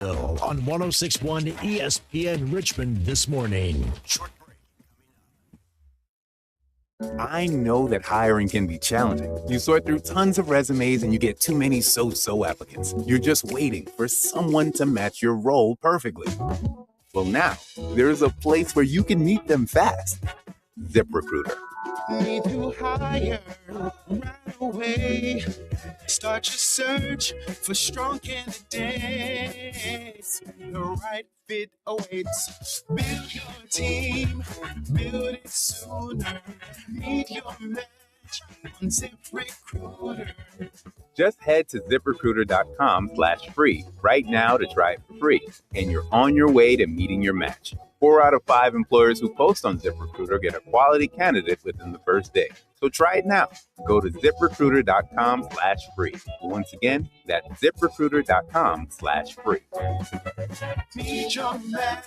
Bill on 106.1 ESPN Richmond this morning. I know that hiring can be challenging. You sort through tons of resumes and you get too many so-so applicants. You're just waiting for someone to match your role perfectly. Well, now there's a place where you can meet them fast. ZipRecruiter. Need to hire right away. Start your search for strong candidates. The right fit awaits. Build your team, build it sooner. Meet your match on ZipRecruiter. Just head to ZipRecruiter.com/free right now to try it for free, and you're on your way to meeting your match. 4 out of 5 employers who post on ZipRecruiter get a quality candidate within the first day. So try it now. Go to ZipRecruiter.com/free. Once again, that's ZipRecruiter.com/free. Meet your match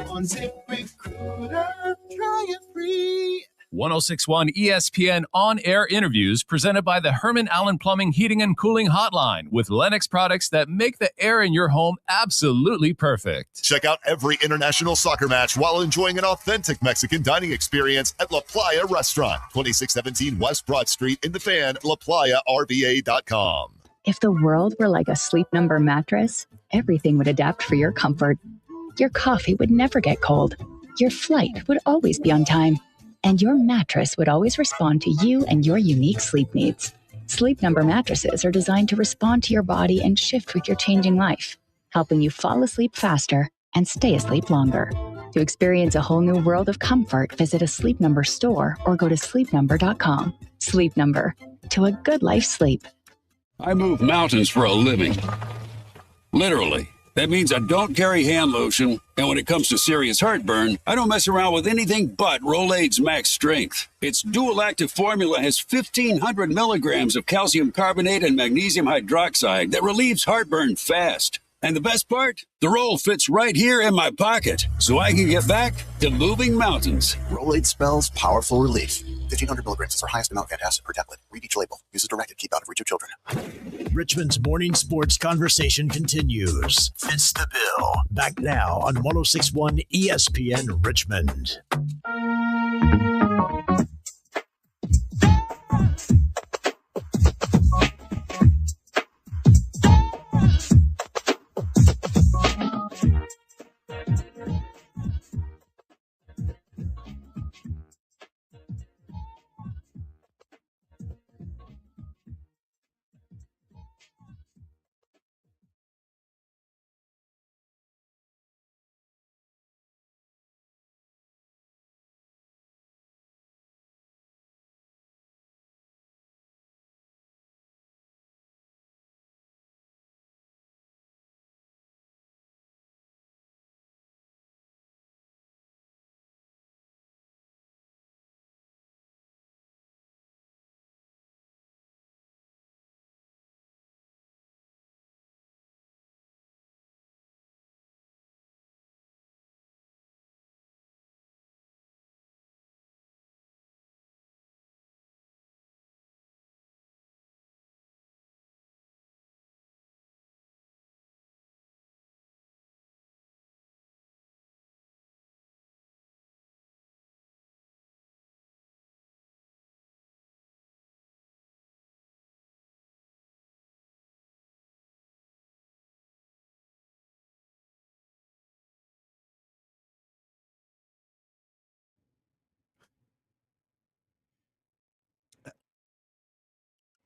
on ZipRecruiter. Try it free. 1061 ESPN on-air interviews presented by the Herman Allen Plumbing Heating and Cooling Hotline with Lennox products that make the air in your home absolutely perfect. Check out every international soccer match while enjoying an authentic Mexican dining experience at La Playa Restaurant, 2617 West Broad Street in the Fan, LaPlayaRVA.com. If the world were like a Sleep Number mattress, everything would adapt for your comfort. Your coffee would never get cold. Your flight would always be on time. And your mattress would always respond to you and your unique sleep needs. Sleep Number mattresses are designed to respond to your body and shift with your changing life, helping you fall asleep faster and stay asleep longer. To experience a whole new world of comfort, visit a Sleep Number store or go to sleepnumber.com. Sleep Number, to a good life sleep. I move mountains for a living. Literally. That means I don't carry hand lotion, and when it comes to serious heartburn, I don't mess around with anything but Rolaids Max Strength. Its dual active formula has 1,500 milligrams of calcium carbonate and magnesium hydroxide that relieves heartburn fast. And the best part? The roll fits right here in my pocket, so I can get back to moving mountains. Rolaids spells powerful relief. 1,500 milligrams is our highest amount of antacid per tablet. Read each label. Use as directed. Keep out of reach of children. Richmond's morning sports conversation continues. Fitz the Bill. Back now on 106.1 ESPN Richmond.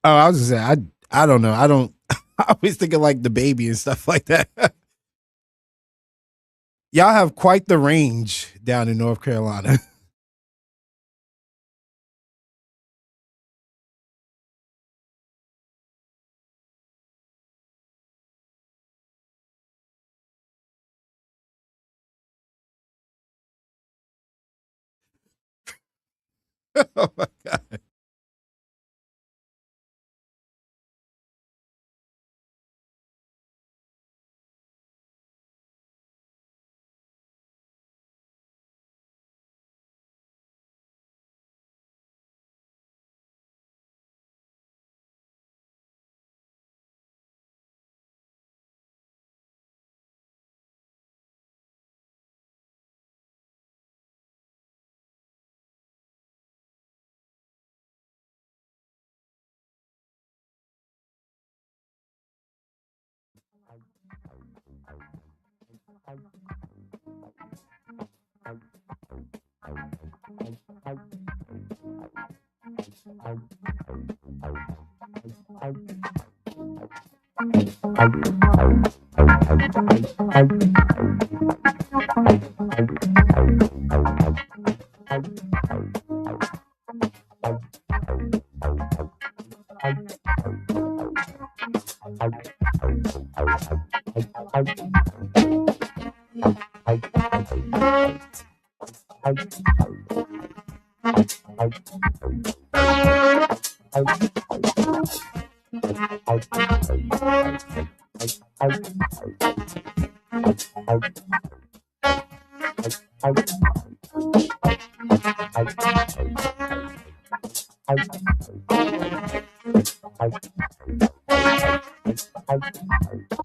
Oh, I was just saying, I don't know. I don't. I always think of like the baby and stuff like that. Y'all have quite the range down in North Carolina. Oh my God.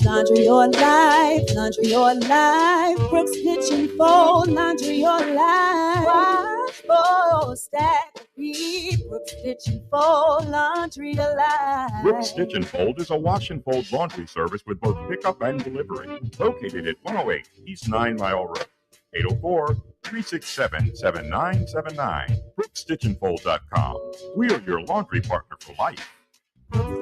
Laundry your life, laundry your life. Brooks Pitch and Fold, laundry your life. Wash, fold, stack, repeat. Brooks Pitch and Fold, laundry your life. Brooks Stitch and Fold is a wash and fold laundry service with both pickup and delivery. Located at 108 East 9 Mile Road. 804-367-7979. BrooksStitchandFold.com. We are your laundry partner for life.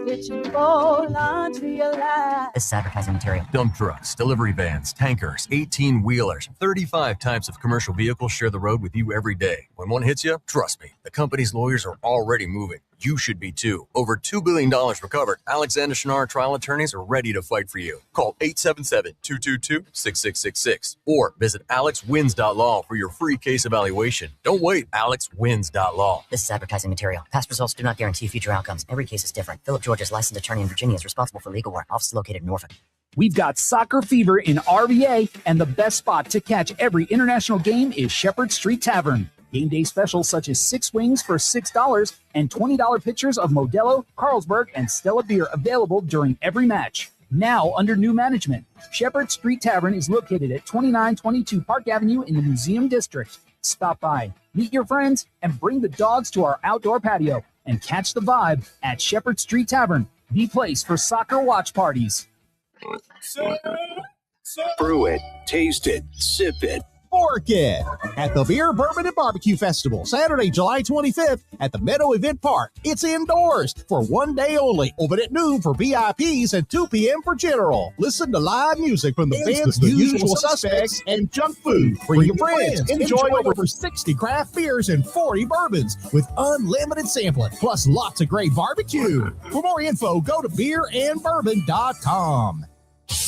Pitch and Fold, laundry your life. This is advertising material. Dump trucks, delivery vans, tankers, 18-wheelers, 35 types of commercial vehicles share the road with you every day. When one hits you, trust me, the company's lawyers are already moving. You should be too. Over $2 billion recovered. Alexander Schnarr trial attorneys are ready to fight for you. Call 877-222-6666 or visit alexwins.law for your free case evaluation. Don't wait. alexwins.law. This is advertising material. Past results do not guarantee future outcomes. Every case is different. Philip George's licensed attorney in Virginia is responsible for legal work. Office is located in Norfolk. We've got soccer fever in RVA, and the best spot to catch every international game is Shepherd Street Tavern. Game day specials such as 6 wings for $6 and $20 pitchers of Modelo, Carlsberg, and Stella beer available during every match. Now under new management, Shepherd Street Tavern is located at 2922 Park Avenue in the Museum District. Stop by, meet your friends, and bring the dogs to our outdoor patio and catch the vibe at Shepherd Street Tavern, the place for soccer watch parties. Brew it, taste it, sip it. Fork it at the Beer, Bourbon, and Barbecue Festival, Saturday, July 25th at the Meadow Event Park. It's indoors for one day only. Open at noon for VIPs and 2 p.m. for general. Listen to live music from the bands The Usual Suspects and Junk Food. Bring your friends. Enjoy over 60 craft beers and 40 bourbons with unlimited sampling, plus lots of great barbecue. For more info, go to beerandbourbon.com.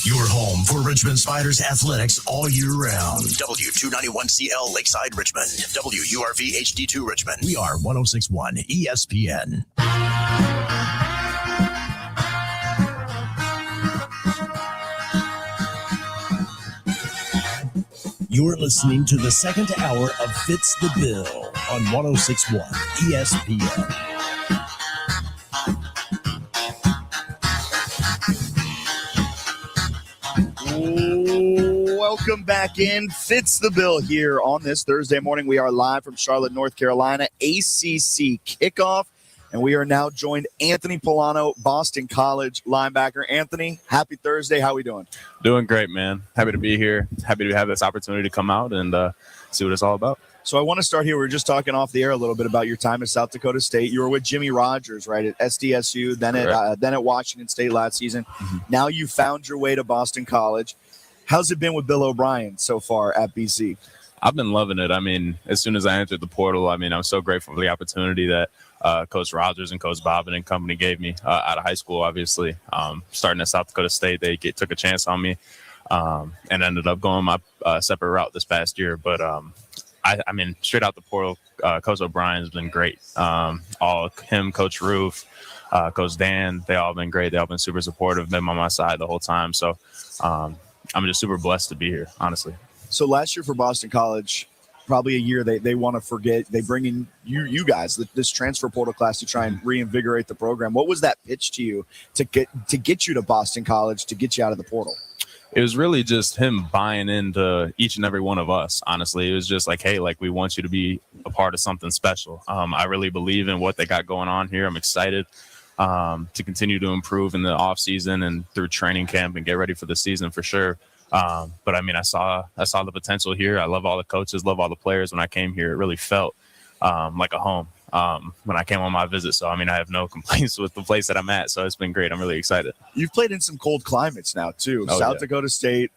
Your home for Richmond Spiders athletics all year round. W291CL Lakeside Richmond. WURV HD2 Richmond. We are 1061 ESPN. You're listening to the second hour of Fitz the Bill on 1061 ESPN. Welcome back in. Fitz the Bill here on this Thursday morning. We are live from Charlotte, North Carolina, ACC kickoff, and we are now joined Anthony Polano, Boston College linebacker. Anthony, happy Thursday. How are we doing? Doing great, man. Happy to be here. Happy to have this opportunity to come out and see what it's all about. So I want to start here. We were just talking off the air a little bit about your time at South Dakota State. You were with Jimmy Rogers, right, at SDSU, then at Washington State last season. Mm-hmm. Now you found your way to Boston College. How's it been with Bill O'Brien so far at BC? I've been loving it. I mean, as soon as I entered the portal, I mean, I'm so grateful for the opportunity that Coach Rogers and Coach Bobbin and company gave me out of high school, obviously. Starting at South Dakota State, they took a chance on me and ended up going my separate route this past year. But, I mean, straight out the portal, Coach O'Brien's been great. All him, Coach Roof, Coach Dan, they all been great. They all been super supportive, been on my side the whole time. So I'm just super blessed to be here, honestly. So last year for Boston College, probably a year they want to forget. They bring in you guys, this transfer portal class to try and reinvigorate the program. What was that pitch to you to get you to Boston College, to get you out of the portal? It was really just him buying into each and every one of us, honestly. It was just like, hey, like, we want you to be a part of something special. I really believe in what they got going on here. I'm excited to continue to improve in the offseason and through training camp and get ready for the season for sure. But I mean, I saw the potential here. I love all the coaches, love all the players. When I came here, it really felt like a home when I came on my visit. So, I mean, I have no complaints with the place that I'm at. So it's been great. I'm really excited. You've played in some cold climates now, too. South Dakota State,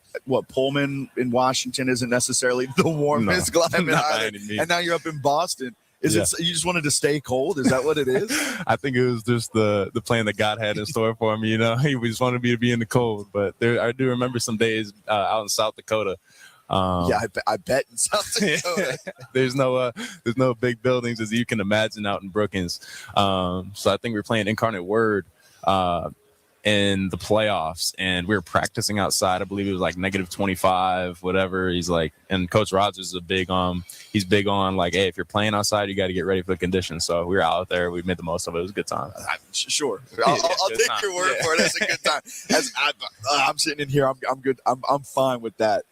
Pullman in Washington isn't necessarily the warmest climate either. And now you're up in Boston. Is it you just wanted to stay cold? Is that what it is? I think it was just the plan that God had in store for me. You know, He just wanted me to be in the cold. But I do remember some days out in South Dakota. I bet in South Dakota. there's no big buildings as you can imagine out in Brookings. So I think we were playing Incarnate Word in the playoffs, and we were practicing outside. I believe it was like -25, whatever. He's like, and Coach Rogers is he's big on like, hey, if you're playing outside, you got to get ready for the conditions. So we were out there. We made the most of it. It was a good time. Sure. I'll take your word for it. That's a good time. I'm sitting in here. I'm good. I'm fine with that.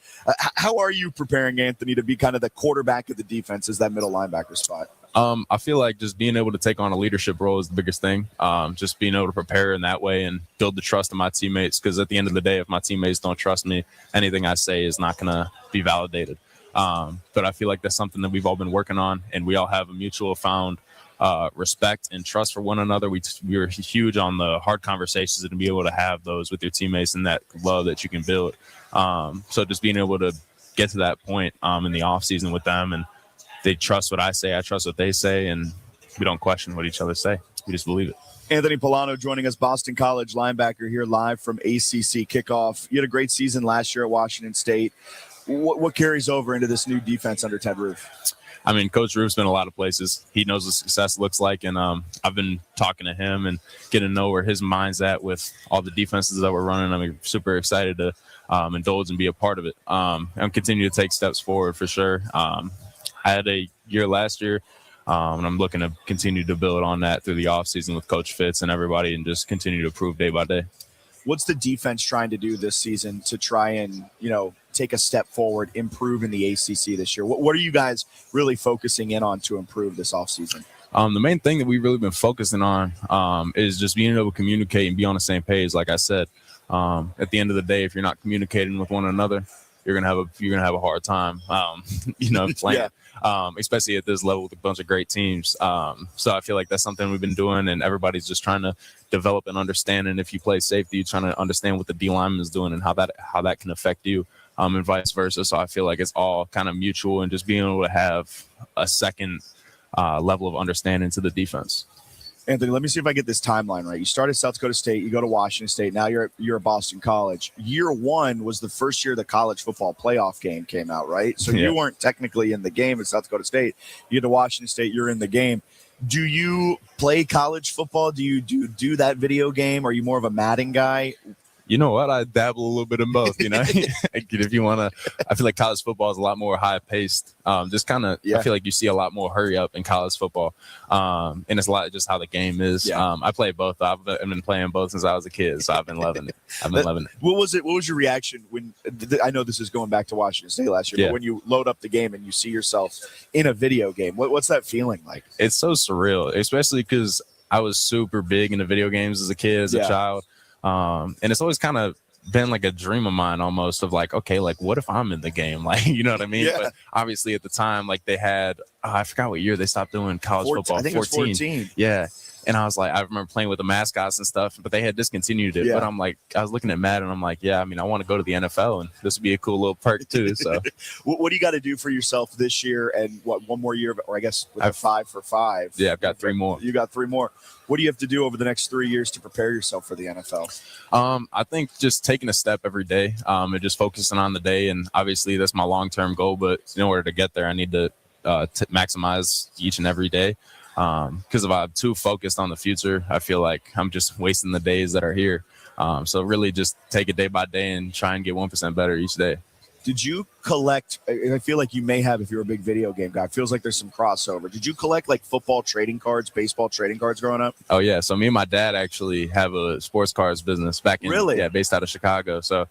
How are you preparing Anthony to be kind of the quarterback of the defense as that middle linebacker spot? I feel like just being able to take on a leadership role is the biggest thing. Just being able to prepare in that way and build the trust of my teammates. Because at the end of the day, if my teammates don't trust me, anything I say is not going to be validated. But I feel like that's something that we've all been working on, and we all have a mutual found respect and trust for one another. We were huge on the hard conversations and to be able to have those with your teammates and that love that you can build. So just being able to get to that point in the off season with them, and they trust what I say, I trust what they say, and we don't question what each other say. We just believe it. Anthony Polano joining us, Boston College linebacker here live from ACC Kickoff. You had a great season last year at Washington State. What carries over into this new defense under Ted Roof? I mean, Coach Roof's been a lot of places. He knows what success looks like, and I've been talking to him and getting to know where his mind's at with all the defenses that we're running. I'm super excited to indulge and be a part of it and continue to take steps forward for sure. I had a year last year, and I'm looking to continue to build on that through the offseason with Coach Fitz and everybody and just continue to improve day by day. What's the defense trying to do this season to try and, take a step forward, improve in the ACC this year? What are you guys really focusing in on to improve this offseason? The main thing that we've really been focusing on is just being able to communicate and be on the same page. Like I said, at the end of the day, if you're not communicating with one another, you're gonna have a hard time, playing. Yeah. Especially at this level with a bunch of great teams. So I feel like that's something we've been doing, and everybody's just trying to develop an understanding. If you play safety, you're trying to understand what the D lineman is doing and how that can affect you, and vice versa. So I feel like it's all kind of mutual, and just being able to have a second level of understanding to the defense. Anthony, let me see if I get this timeline right. You started South Dakota State, you go to Washington State, now you're at Boston College. Year one was the first year the college football playoff game came out, right? So You weren't technically in the game at South Dakota State. You get to Washington State, you're in the game. Do you play college football? Do you do that video game? Are you more of a Madden guy? You know what? I dabble a little bit in both, if you want to. I feel like college football is a lot more high paced. I feel like you see a lot more hurry up in college football. And it's a lot of just how the game is. Yeah. I play both. I've been playing both since I was a kid, so I've been loving it. What was your reaction when, I know this is going back to Washington State last year, but when you load up the game and you see yourself in a video game, what's that feeling like? It's so surreal, especially because I was super big into video games as a kid, as a child. And it's always kind of been like a dream of mine almost of like, okay, like what if I'm in the game? Like, you know what I mean? Yeah. But obviously at the time, like they had, I forgot what year they stopped doing college football. I think 14. It was 14. Yeah. And I was like, I remember playing with the mascots and stuff, but they had discontinued it. Yeah. But I'm like, I was looking at Madden and I'm like, yeah, I mean, I want to go to the NFL and this would be a cool little perk too. So what do you got to do for yourself this year? And one more year, or I guess with a 5 for 5. Yeah, I've got 3 more. You got 3 more. What do you have to do over the next 3 years to prepare yourself for the NFL? I think just taking a step every day and just focusing on the day. And obviously that's my long-term goal, but in order to get there, I need to maximize each and every day. Because if I'm too focused on the future, I feel like I'm just wasting the days that are here. So really just take it day by day and try and get 1% better each day. Did you collect, I feel like you may have if you're a big video game guy, it feels like there's some crossover. Did you collect like football trading cards, baseball trading cards growing up? Oh, yeah. So me and my dad actually have a sports cards business back in, based out of Chicago. So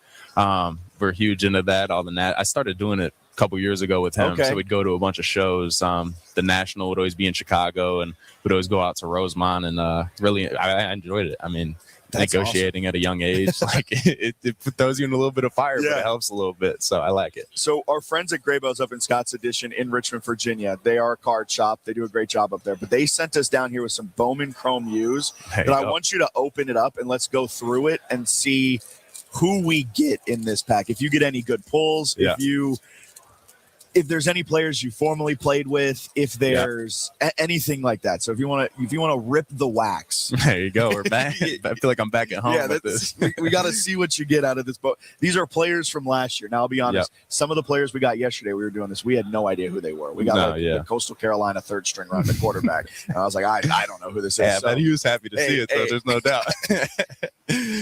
we're huge into that. I started doing it a couple years ago with him. Okay. So we'd go to a bunch of shows. The National would always be in Chicago, and we'd always go out to Rosemont, and really I enjoyed it. I mean, negotiating at a young age. Like it throws you in a little bit of fire, but it helps a little bit. So I like it. So our friends at Graybell's up in Scotts Addition in Richmond, Virginia, they are a card shop. They do a great job up there. But they sent us down here with some Bowman Chrome U's that I want you to open it up and let's go through it and see who we get in this pack. If you get any good pulls, if there's any players you formerly played with, if there's anything like that. So if you want to rip the wax, there you go. We're back. I feel like I'm back at home with this. we got to see what you get out of this boat. These are players from last year. Now I'll be honest. Some of the players we got yesterday, we were doing this. We had no idea who they were. We got the Coastal Carolina third string running the quarterback, and I was like, I don't know who this is. Yeah, but he was happy to see it. So there's no doubt.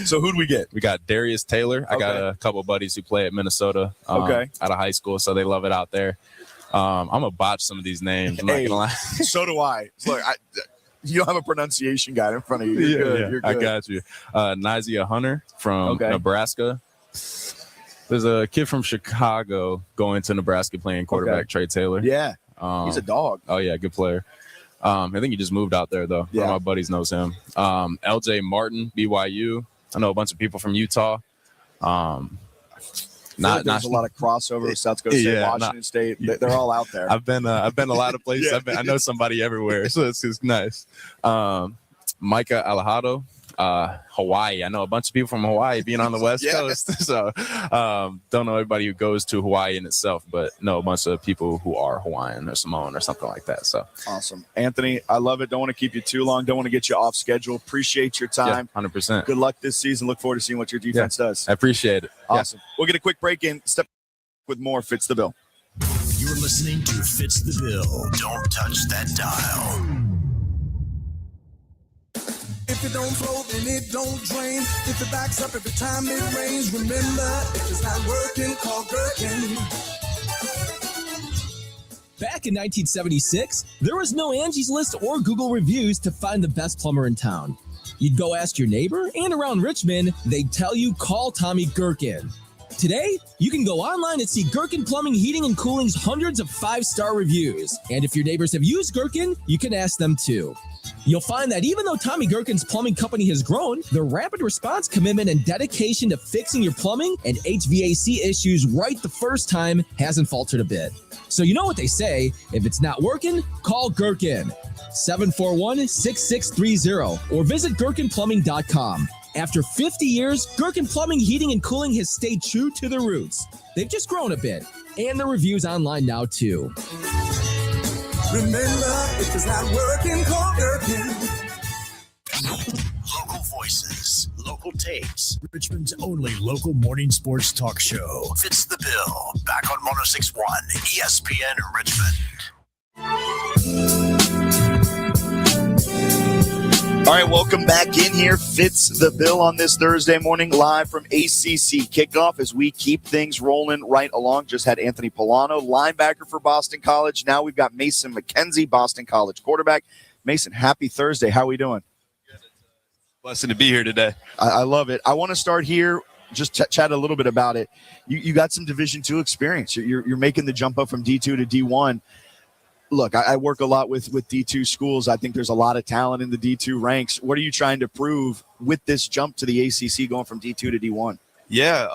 So who'd we get? We got Darius Taylor. I got a couple of buddies who play at Minnesota. Out of high school, so they love it out there. I'm gonna botch some of these names. I'm not gonna lie. So do I. Look, you don't have a pronunciation guide in front of you. You're good. You're good. I got you. Nizia Hunter from Nebraska. There's a kid from Chicago going to Nebraska playing quarterback, Trey Taylor. Yeah, he's a dog. Oh yeah, good player. I think he just moved out there though. One of my buddies knows him. LJ Martin, BYU. I know a bunch of people from Utah. There's a lot of crossover with South Dakota State, Washington State. They're all out there. I've been a lot of places. I know somebody everywhere, so it's nice. Micah Alejado, Hawaii. I know a bunch of people from Hawaii being on the West Coast. So don't know everybody who goes to Hawaii in itself, but know a bunch of people who are Hawaiian or Samoan or something like that. So awesome. Anthony, I love it. Don't want to keep you too long. Don't want to get you off schedule. Appreciate your time. 100%. Good luck this season. Look forward to seeing what your defense does. I appreciate it. Awesome. We'll get a quick break in. Step with more Fitz the Bill. You're listening to Fitz the Bill. Don't touch that dial. If it don't flow, then it don't drain. If it backs up every time it rains, remember, if it's not working, call Gherkin. Back in 1976, there was no Angie's List or Google reviews to find the best plumber in town. You'd go ask your neighbor, and around Richmond, they'd tell you call Tommy Gherkin. Today, you can go online and see Gherkin Plumbing, Heating, and Cooling's hundreds of 5-star reviews. And if your neighbors have used Gherkin, you can ask them too. You'll find that even though Tommy Gherkin's plumbing company has grown, their rapid response commitment and dedication to fixing your plumbing and HVAC issues right the first time hasn't faltered a bit. So you know what they say, if it's not working, call Gherkin. 741-6630 or visit gherkinplumbing.com. After 50 years, Gherkin Plumbing, Heating, and Cooling has stayed true to their roots. They've just grown a bit, and the reviews online now too. Remember, if it's not working, call Gherkin. Local voices, local takes. Richmond's only local morning sports talk show. Fitz the Bill. Back on 106.1 ESPN Richmond. All right, welcome back in here. Fitz the Bill on this Thursday morning, live from ACC kickoff as we keep things rolling right along. Just had Anthony Polano, linebacker for Boston College. Now we've got Mason McKenzie, Boston College quarterback. Mason, happy Thursday. How are we doing? Blessed to be here today. I love it. I want to start here, just chat a little bit about it. You got some Division II experience. You're making the jump up from D2 to D1. Look, I work a lot with D2 schools. I think there's a lot of talent in the D2 ranks. What are you trying to prove with this jump to the ACC going from D2 to D1? Yeah,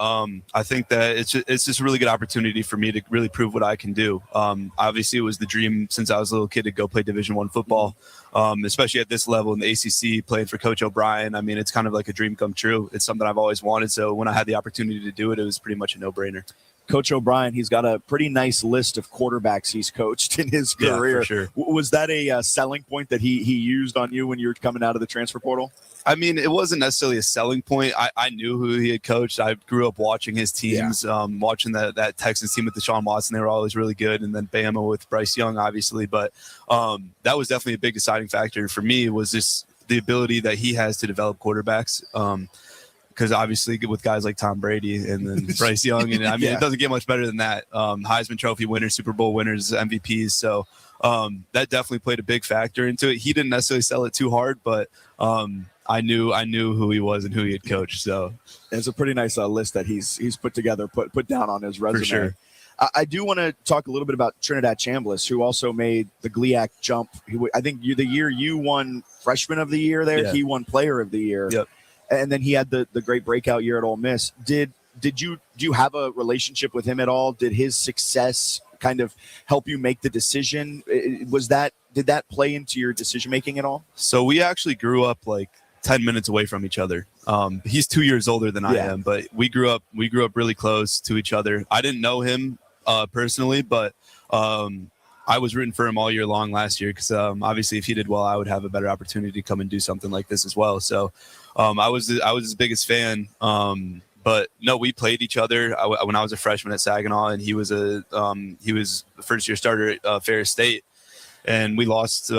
I think that it's just a really good opportunity for me to really prove what I can do. Obviously, it was the dream since I was a little kid to go play Division I football, especially at this level in the ACC, playing for Coach O'Brien. I mean, it's kind of like a dream come true. It's something I've always wanted. So when I had the opportunity to do it, it was pretty much a no-brainer. Coach O'Brien, he's got a pretty nice list of quarterbacks he's coached in his career. Yeah, for sure. Was that a selling point that he used on you when you were coming out of the transfer portal? I mean, it wasn't necessarily a selling point. I knew who he had coached. I grew up watching his teams, watching that Texans team with Deshaun Watson. They were always really good. And then Bama with Bryce Young, obviously. But that was definitely a big deciding factor for me, was just the ability that he has to develop quarterbacks. Because obviously with guys like Tom Brady and then Bryce Young, and I mean, it doesn't get much better than that. Heisman Trophy winners, Super Bowl winners, MVPs. So that definitely played a big factor into it. He didn't necessarily sell it too hard, but I knew who he was and who he had coached. So it's a pretty nice list that he's put together, put down on his resume. For sure. I do want to talk a little bit about Trinidad Chambliss, who also made the GLIAC jump. I think the year you won Freshman of the Year there, he won Player of the Year. Yep. and then he had the great breakout year at Ole Miss. Do you have a relationship with him at all? Did his success kind of help you make the decision? Did that play into your decision making at all? So we actually grew up like 10 minutes away from each other. He's 2 years older than I am, but we grew up really close to each other. I didn't know him personally, but I was rooting for him all year long last year because obviously if he did well, I would have a better opportunity to come and do something like this as well. So I was his biggest fan. But no, we played each other when I was a freshman at Saginaw, and he was the first year starter at Ferris State, and we lost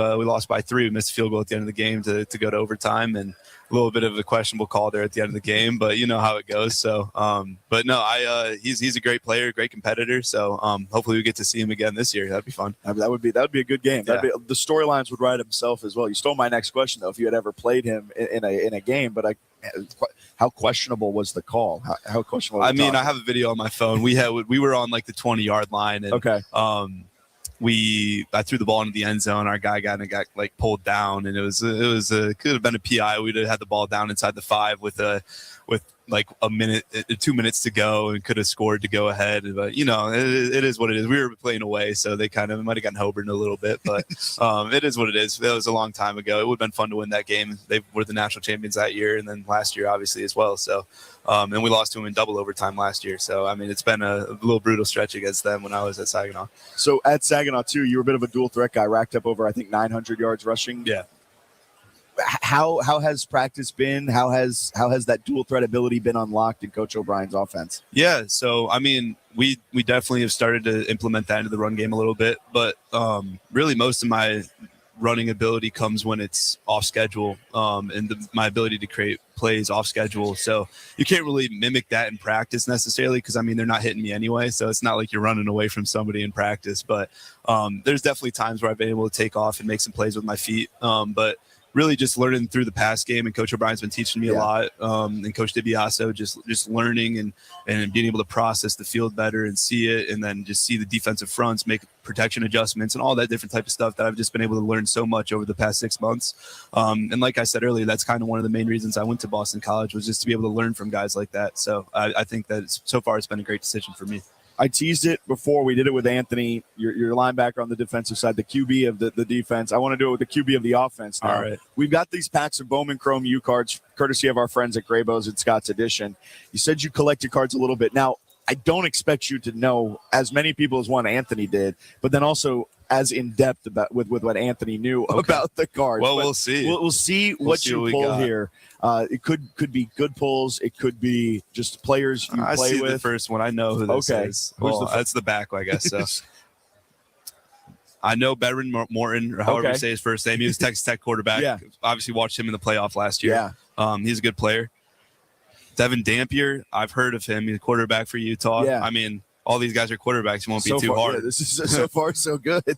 by 3. We missed a field goal at the end of the game to go to overtime, and a little bit of a questionable call there at the end of the game, but you know how it goes. So, but no, he's a great player, great competitor. So, hopefully we get to see him again this year. That'd be fun. That would be a good game. Yeah. The storylines would write himself as well. You stole my next question though. If you had ever played him in a game, but how questionable was the call? How questionable? I mean, I have a video on my phone. We were on like the 20-yard line, and okay. I threw the ball into the end zone. Our guy got like pulled down, and it could have been a PI. We'd have had the ball down inside the 5 with like 2 minutes to go, and could have scored to go ahead. But you know, it is what it is. We were playing away, so they kind of might have gotten Hoburn a little bit, but it is what it is. That was a long time ago. It would have been fun to win that game. They were the national champions that year, and then last year obviously as well. So, and we lost to them in double overtime last year. So I mean, it's been a little brutal stretch against them when I was at Saginaw. So at Saginaw too, you were a bit of a dual threat guy. Racked up over, I think, 900 yards rushing. Yeah. How has practice been? How has that dual threat ability been unlocked in Coach O'Brien's offense? Yeah, so I mean, we definitely have started to implement that into the run game a little bit, but really most of my running ability comes when it's off schedule, and my ability to create plays off schedule. So you can't really mimic that in practice necessarily, because I mean, they're not hitting me anyway, so it's not like you're running away from somebody in practice. But there's definitely times where I've been able to take off and make some plays with my feet, but really just learning through the pass game, and Coach O'Brien's been teaching me a lot, and Coach DiBiaso just learning and being able to process the field better and see it, and then just see the defensive fronts, make protection adjustments and all that different type of stuff that I've just been able to learn so much over the past 6 months. And like I said earlier, that's kind of one of the main reasons I went to Boston College, was just to be able to learn from guys like that. So I think that so far it's been a great decision for me. I teased it before. We did it with Anthony, your linebacker on the defensive side, the QB of the defense. I want to do it with the QB of the offense now. All right. We've got these packs of Bowman Chrome U cards, courtesy of our friends at Graybo's and Scott's Edition. You said you collected cards a little bit. Now, I don't expect you to know as many people as one Anthony did, but then also as in depth about with what Anthony knew about the cards. Well, but we'll see. We'll see what you pull here. It could be good pulls. It could be just players you I play see with. the first one. I know who this is. Well, that's the back, I guess. So. I know Bevan Morton, or however you say his first name. He was Texas Tech quarterback. Yeah. Obviously watched him in the playoff last year. Yeah. He's a good player. Devin Dampier, I've heard of him. He's a quarterback for Utah. Yeah. I mean, all these guys are quarterbacks. It won't be too hard. Yeah, this is so far so good.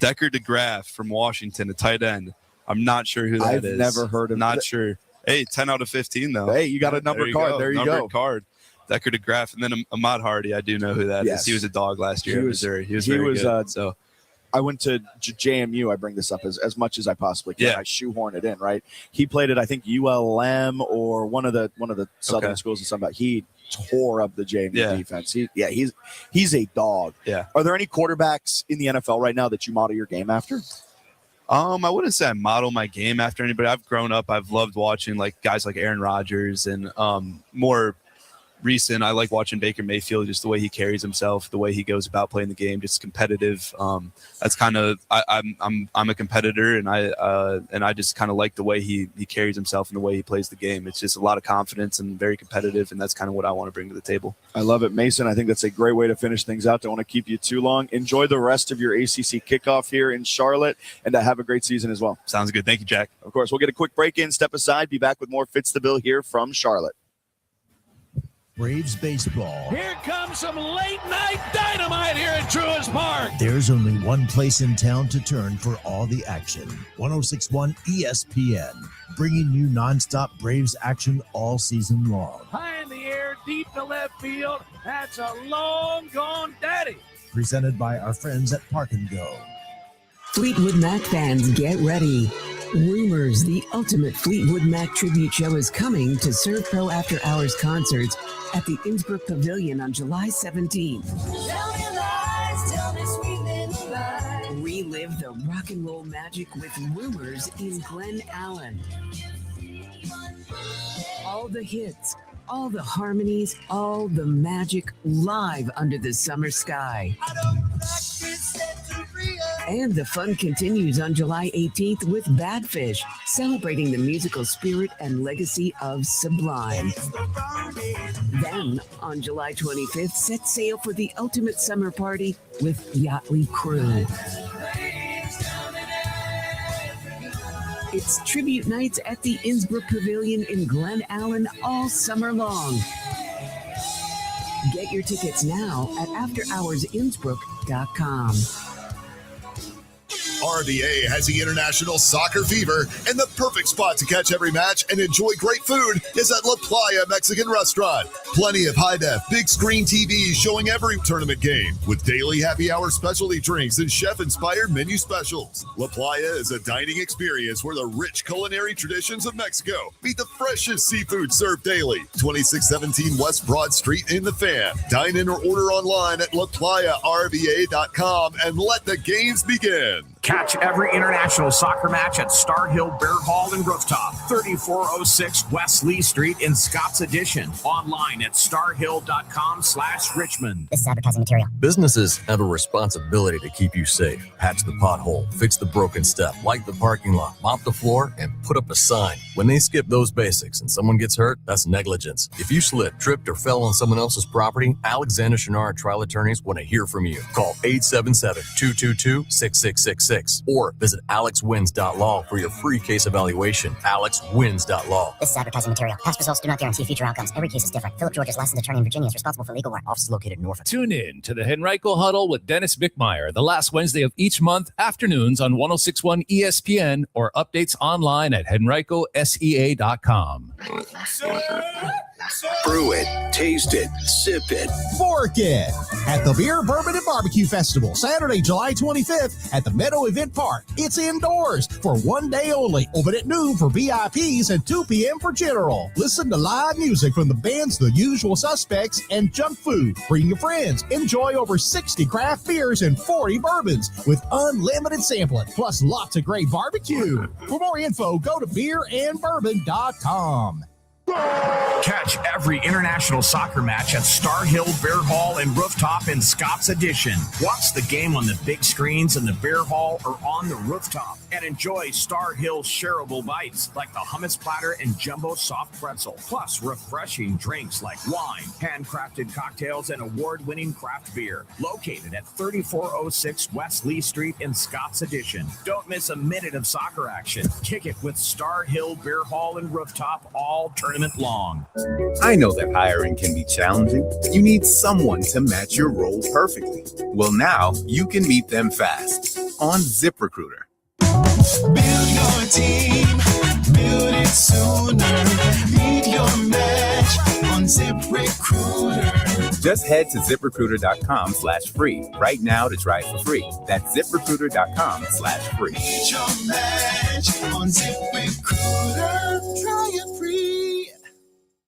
Decker DeGraff from Washington, a tight end. I'm not sure who that is. I've never heard of Not sure. Hey, 10 out of 15, though. Hey, you got a numbered card. There you go. Card. Decker DeGraff. And then Ahmad Hardy, I do know who that is. He was a dog last year in Missouri. He was very good. So I went to JMU. I bring this up as much as I possibly can. Yeah. I shoehorn it in, right? He played at, I think, ULM or one of the Southern schools and something. He tore up the JMU defense. He's a dog. Yeah. Are there any quarterbacks in the NFL right now that you model your game after? I wouldn't say I model my game after anybody. I've grown up. I've loved watching like guys like Aaron Rodgers, and more recent, I like watching Baker Mayfield, just the way he carries himself, the way he goes about playing the game, just competitive. That's kind of I'm a competitor, and I just kind of like the way he carries himself and the way he plays the game. It's just a lot of confidence and very competitive, and that's kind of what I want to bring to the table. I love it, Mason. I think that's a great way to finish things out. Don't want to keep you too long. Enjoy the rest of your ACC kickoff here in Charlotte, and have a great season as well. Sounds good. Thank you, Jack. Of course, we'll get a quick break in, step aside, be back with more Fitz the Bill here from Charlotte. Braves baseball. Here comes some late night dynamite here at Truist Park. There's only one place in town to turn for all the action. 106.1 ESPN, bringing you nonstop Braves action all season long. High in the air, deep to left field. That's a long gone daddy. Presented by our friends at Park and Go. Fleetwood Mac fans, get ready. Rumors, the ultimate Fleetwood Mac tribute show, is coming to Serve Pro After Hours concerts at the Innsbruck Pavilion on July 17th. Relive the rock and roll magic with Rumors in Glen Allen. All the hits, all the harmonies, all the magic live under the summer sky. And the fun continues on July 18th with Badfish, celebrating the musical spirit and legacy of Sublime. Then, on July 25th, set sail for the ultimate summer party with Yachtly Crew. It's tribute nights at the Innsbruck Pavilion in Glen Allen all summer long. Get your tickets now at afterhoursinnsbruck.com. RVA has the international soccer fever, and the perfect spot to catch every match and enjoy great food is at La Playa Mexican Restaurant. Plenty of high-def, big-screen TVs showing every tournament game, with daily happy hour specialty drinks and chef-inspired menu specials. La Playa is a dining experience where the rich culinary traditions of Mexico meet the freshest seafood served daily. 2617 West Broad Street in the Fan. Dine in or order online at LaPlayaRVA.com and let the games begin. Catch every international soccer match at Star Hill Bear Hall and Rooftop, 3406 West Lee Street in Scott's Addition. Online at starhill.com/Richmond. This is advertising material. Businesses have a responsibility to keep you safe. Patch the pothole, fix the broken step, light the parking lot, mop the floor, and put up a sign. When they skip those basics and someone gets hurt, that's negligence. If you slipped, tripped, or fell on someone else's property, Alexander Chenard Trial Attorneys want to hear from you. Call 877-222-6666 or visit alexwins.law for your free case evaluation. alexwins.law. This is advertising material. Past results do not guarantee future outcomes. Every case is different. Philip George's licensed attorney in Virginia is responsible for legal work. Office is located in Norfolk. Tune in to the Henrico Huddle with Dennis Bickmeyer the last Wednesday of each month, afternoons on 106.1 ESPN, or updates online at henricosea.com. Brew it, taste it, sip it. Fork it at the Beer, Bourbon, and Barbecue Festival, Saturday, July 25th at the Meadow Event Park. It's indoors for one day only. Open at noon for VIPs and 2 p.m. for general. Listen to live music from the bands The Usual Suspects and Junk Food. Bring your friends. Enjoy over 60 craft beers and 40 bourbons with unlimited sampling, plus lots of great barbecue. For more info, go to beerandbourbon.com. Catch every international soccer match at Star Hill Bear Hall and Rooftop in Scott's Addition. Watch the game on the big screens in the Bear Hall or on the rooftop, and enjoy Star Hill's shareable bites like the hummus platter and jumbo soft pretzel, plus refreshing drinks like wine, handcrafted cocktails, and award-winning craft beer. Located at 3406 West Lee Street in Scott's Addition. Don't miss a minute of soccer action. Kick it with Star Hill Bear Hall and Rooftop all tournament long. I know that hiring can be challenging. You need someone to match your role perfectly. Well, now you can meet them fast on ZipRecruiter. Build your team, build it sooner. Meet your match on ZipRecruiter. Just head to ZipRecruiter.com/free right now to try it for free. That's ZipRecruiter.com/free. Meet your match on ZipRecruiter. Try it free.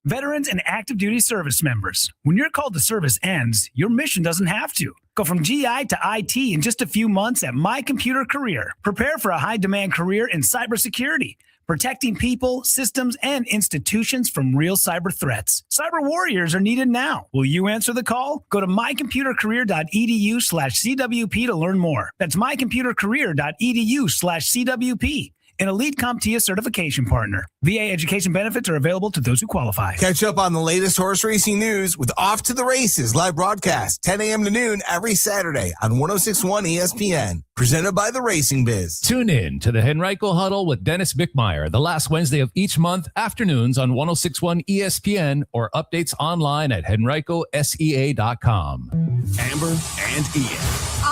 Veterans and active duty service members, when your call to service ends, your mission doesn't have to. Go from GI to IT in just a few months at My Computer Career. Prepare for a high-demand career in cybersecurity, protecting people, systems, and institutions from real cyber threats. Cyber warriors are needed now. Will you answer the call? Go to mycomputercareer.edu/CWP to learn more. That's mycomputercareer.edu/CWP. An elite CompTIA certification partner. VA education benefits are available to those who qualify. Catch up on the latest horse racing news with Off to the Races live broadcast, 10 a.m. to noon every Saturday on 106.1 ESPN. Presented by the Racing Biz. Tune in to the Henrico Huddle with Dennis Bickmeyer the last Wednesday of each month, afternoons on 106.1 ESPN, or updates online at henricosea.com. Amber and Ian.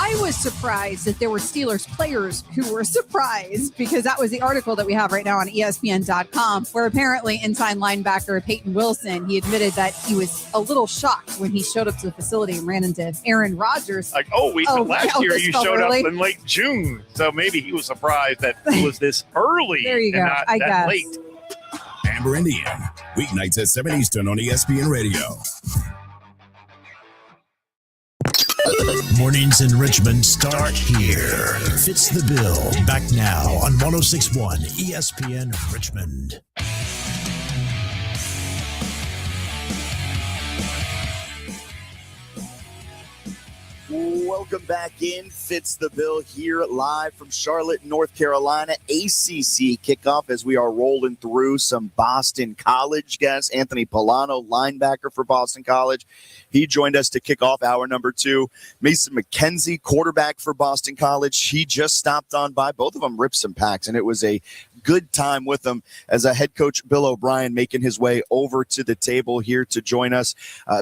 I was surprised that there were Steelers players who were surprised, because that was the article that we have right now on ESPN.com, where apparently inside linebacker Peyton Wilson, he admitted that he was a little shocked when he showed up to the facility and ran into Aaron Rodgers. Like, last year you showed up in late June, so maybe he was surprised that it was this early. There you go. And not I that guess. late. Amber Indian, weeknights at 7 Eastern on ESPN Radio. Mornings in Richmond start here. Fitz the Bill, back now on 106.1 ESPN Richmond. Welcome back in. Fitz the Bill here live from Charlotte, North Carolina. ACC kickoff as we are rolling through some Boston College guests. Anthony Polano, linebacker for Boston College. He joined us to kick off hour number 2. Mason McKenzie, quarterback for Boston College. He just stopped on by. Both of them ripped some packs, and it was a good time with them as a head coach, Bill O'Brien, making his way over to the table here to join us.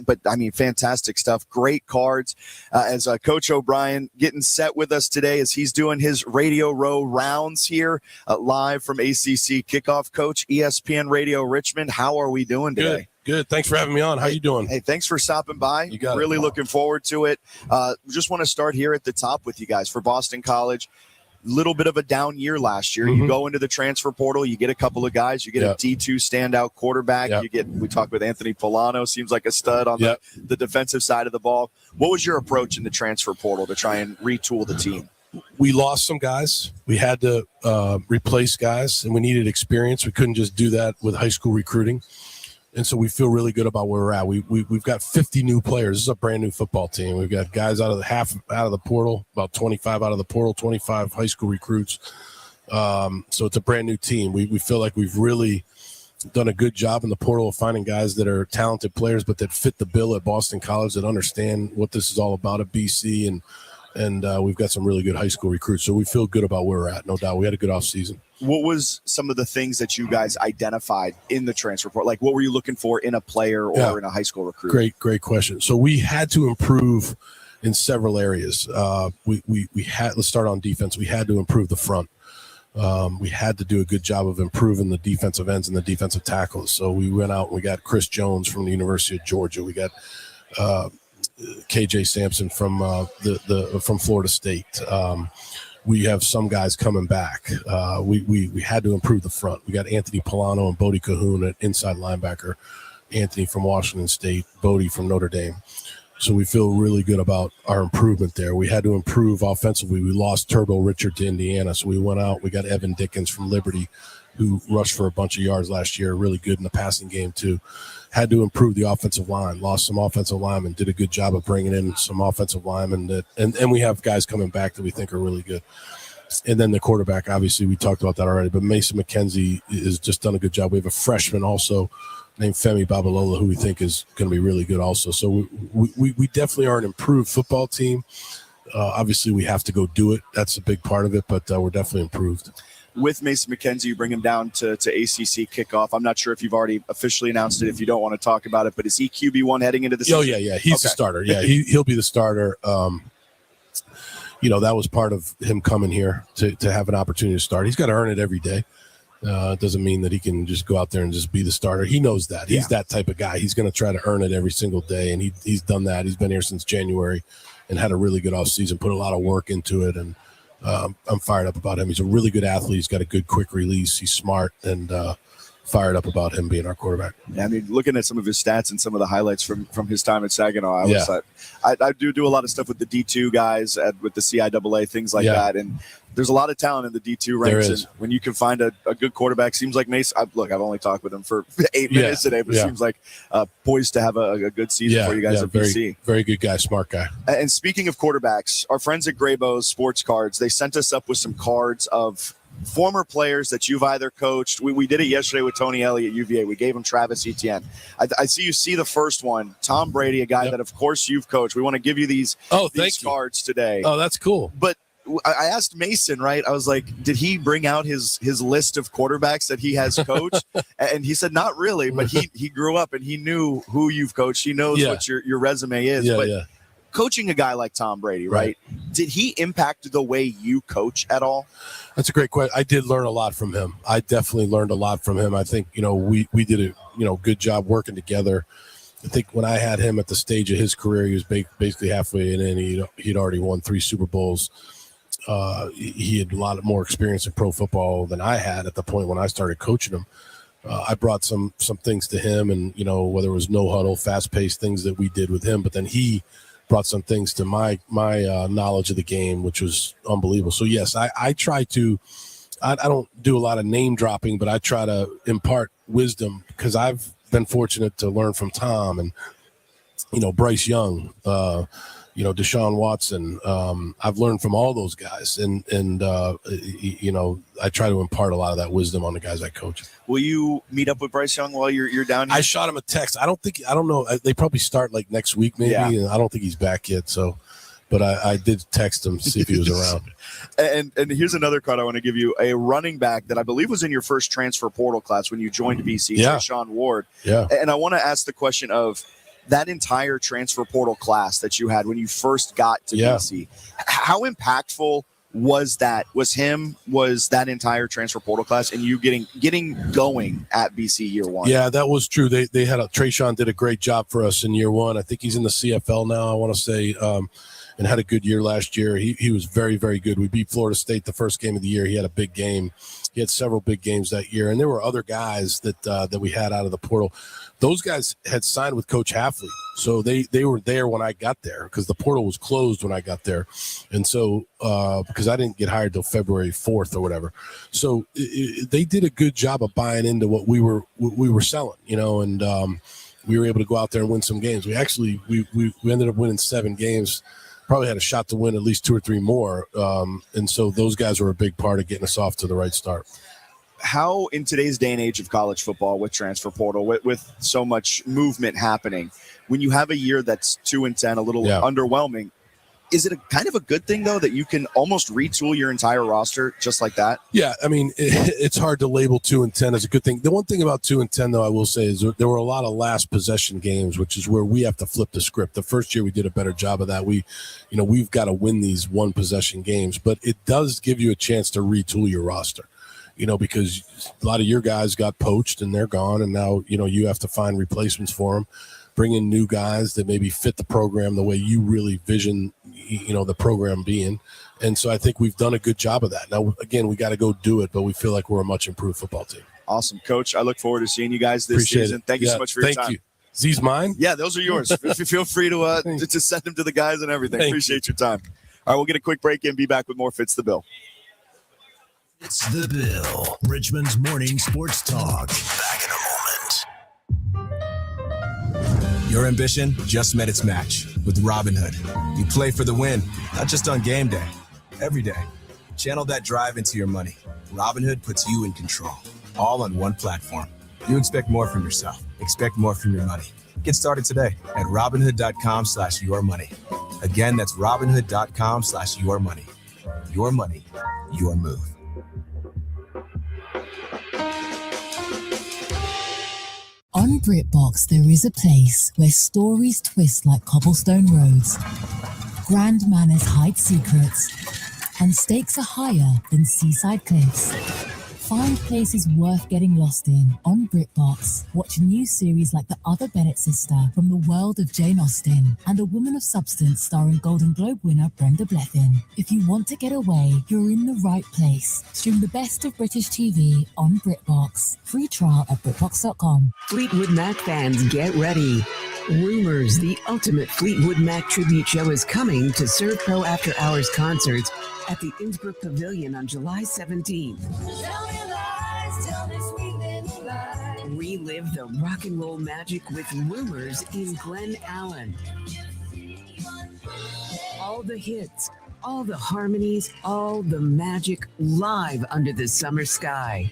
But I mean, fantastic stuff. Great cards. As Coach O'Brien getting set with us today as he's doing his Radio Row rounds here live from ACC kickoff. Coach, ESPN Radio Richmond, how are we doing today? Good. Thanks for having me on. How you doing? Hey, thanks for stopping by. You got really it. Looking forward to it. Just want to start here at the top with you guys for Boston College. Little bit of a down year last year. You go into the transfer portal, you get a couple of guys, you get a D2 standout quarterback. We talked with Anthony Polano, seems like a stud on the defensive side of the ball. What was your approach in the transfer portal to try and retool the team? We lost some guys. We had to replace guys, and we needed experience. We couldn't just do that with high school recruiting. And so we feel really good about where we're at. We've got 50 new players. This is a brand new football team. We've got guys out of the portal, about 25 out of the portal, 25 high school recruits. So it's a brand new team. We feel like we've really done a good job in the portal of finding guys that are talented players, but that fit the bill at Boston College, that understand what this is all about at BC. And we've got some really good high school recruits. So we feel good about where we're at, no doubt. We had a good offseason. What was some of the things that you guys identified in the transfer portal? Like, what were you looking for in a player or in a high school recruit? Great question. So we had to improve in several areas. Let's start on defense. We had to improve the front. We had to do a good job of improving the defensive ends and the defensive tackles. So we went out and we got Chris Jones from the University of Georgia. We got KJ Sampson from from Florida State. We have some guys coming back. We had to improve the front. We got Anthony Polano and Bodie Cahoon at inside linebacker. Anthony from Washington State, Bodie from Notre Dame. So we feel really good about our improvement there. We had to improve offensively. We lost Turbo Richard to Indiana, so we went out. We got Evan Dickens from Liberty, who rushed for a bunch of yards last year, really good in the passing game too. Had to improve the offensive line, lost some offensive linemen, did a good job of bringing in some offensive linemen, and we have guys coming back that we think are really good. And then the quarterback, obviously we talked about that already, but Mason McKenzie has just done a good job. We have a freshman also named Femi Babalola, who we think is going to be really good also. So we definitely are an improved football team. Obviously we have to go do it. That's a big part of it, but we're definitely improved. With Mason McKenzie, you bring him down to ACC kickoff. I'm not sure if you've already officially announced it, if you don't want to talk about it, but is he QB1 heading into the season? Oh, yeah. He's the starter. Yeah, he'll be the starter. That was part of him coming here to have an opportunity to start. He's got to earn it every day. It doesn't mean that he can just go out there and just be the starter. He knows that. He's that type of guy. He's going to try to earn it every single day, and he's done that. He's been here since January and had a really good offseason, put a lot of work into it, and I'm fired up about him. He's a really good athlete. He's got a good quick release. He's smart, and fired up about him being our quarterback. Yeah, I mean, looking at some of his stats and some of the highlights from his time at Saginaw, I do a lot of stuff with the D2 guys, with the CIAA, things like that, and there's a lot of talent in the D2 ranks. And when you can find a good quarterback, seems like Mace. I've only talked with him for 8 minutes today, but it seems like poised to have a good season for you guys at BC. Very good guy, smart guy. And speaking of quarterbacks, our friends at Graybo's Sports Cards, they sent us up with some cards of former players that you've either coached. We did it yesterday with Tony Elliott at UVA. We gave him Travis Etienne. I see the first one, Tom Brady, a guy that, of course, you've coached. We want to give you these cards today. Oh, that's cool. But I asked Mason, right? I was like, did he bring out his list of quarterbacks that he has coached? And he said, not really, but he grew up and he knew who you've coached. He knows what your resume is. coaching a guy like Tom Brady, right? Did he impact the way you coach at all? That's a great question. I did learn a lot from him. I definitely learned a lot from him. I think, we did a, good job working together. I think when I had him at the stage of his career, he was basically halfway in, and he'd already won 3 Super Bowls. He had a lot more experience in pro football than I had at the point when I started coaching him. I brought some things to him, and whether it was no huddle, fast paced things that we did with him, but then he brought some things to my knowledge of the game, which was unbelievable. So yes, I try to. I don't do a lot of name dropping, but I try to impart wisdom because I've been fortunate to learn from Tom and Bryce Young, Deshaun Watson. I've learned from all those guys, and I try to impart a lot of that wisdom on the guys I coach. Will you meet up with Bryce Young while you're down here? I shot him a text. I don't know. They probably start like next week, maybe. Yeah. And I don't think he's back yet. So, but I did text him to see if he was around. And here's another card I want to give you: a running back that I believe was in your first transfer portal class when you joined BC, Treshaun Ward. Yeah. And I want to ask the question of that entire transfer portal class that you had when you first got to BC. How impactful was that? Was that entire transfer portal class and you getting going at BC year one? Yeah, that was true. They had Treshaun did a great job for us in year one. I think he's in the CFL now, I want to say, and had a good year last year. He was very, very good. We beat Florida State the first game of the year. He had a big game. He had several big games that year, and there were other guys that we had out of the portal. Those guys had signed with Coach Hafley, so they were there when I got there because the portal was closed when I got there, and so because I didn't get hired till February 4th or whatever, so they did a good job of buying into what we were selling, and we were able to go out there and win some games. We actually we ended up winning 7 games. Probably had a shot to win at least 2 or 3 more. And so those guys were a big part of getting us off to the right start. How, in today's day and age of college football with transfer portal, with so much movement happening, when you have a year that's 2-10, a little underwhelming, is it a kind of a good thing, though, that you can almost retool your entire roster just like that? Yeah, I mean, it's hard to label 2-10 as a good thing. The one thing about 2-10, though, I will say is there were a lot of last possession games, which is where we have to flip the script. The first year we did a better job of that. We've got to win these one possession games, but it does give you a chance to retool your roster. Because a lot of your guys got poached and they're gone, and now you have to find replacements for them. Bring in new guys that maybe fit the program the way you really vision, the program being. And so I think we've done a good job of that. Now, again, we got to go do it, but we feel like we're a much improved football team. Awesome, Coach. I look forward to seeing you guys this season. Thank you so much for your time. Thank you. These mine? Yeah, those are yours. Feel free to send them to the guys and everything. Appreciate your time. All right, we'll get a quick break and be back with more Fitz the Bill. It's the Bill, Richmond's morning sports talk. Back in a moment. Your ambition just met its match with Robinhood. You play for the win, not just on game day, every day. Channel that drive into your money. Robinhood puts you in control, all on one platform. You expect more from yourself. Expect more from your money. Get started today at Robinhood.com/yourmoney. Again, that's Robinhood.com/yourmoney. Your money, your move. On BritBox, there is a place where stories twist like cobblestone roads, grand manners hide secrets, and stakes are higher than seaside cliffs. Find places worth getting lost in on BritBox. Watch a new series like The Other Bennett Sister from the world of Jane Austen and A Woman of Substance starring Golden Globe winner Brenda Blethyn. If you want to get away, you're in the right place. Stream the best of British TV on BritBox. Free trial at BritBox.com. Fleetwood Mac fans, get ready. Rumors, the ultimate Fleetwood Mac tribute show, is coming to Serve Pro After Hours concerts at the Innsbruck Pavilion on July 17th. Relive the rock and roll magic with Rumors in Glen Allen. All the hits, all the harmonies, all the magic live under the summer sky.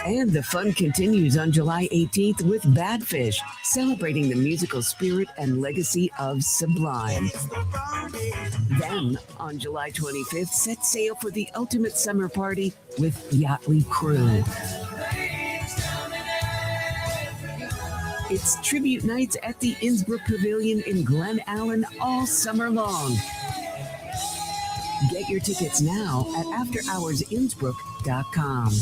And the fun continues on July 18th with Badfish, celebrating the musical spirit and legacy of Sublime. Then, on July 25th, set sail for the ultimate summer party with Yachtly Crew. It's tribute nights at the Innsbruck Pavilion in Glen Allen all summer long. Get your tickets now at afterhoursinnsbrook.com.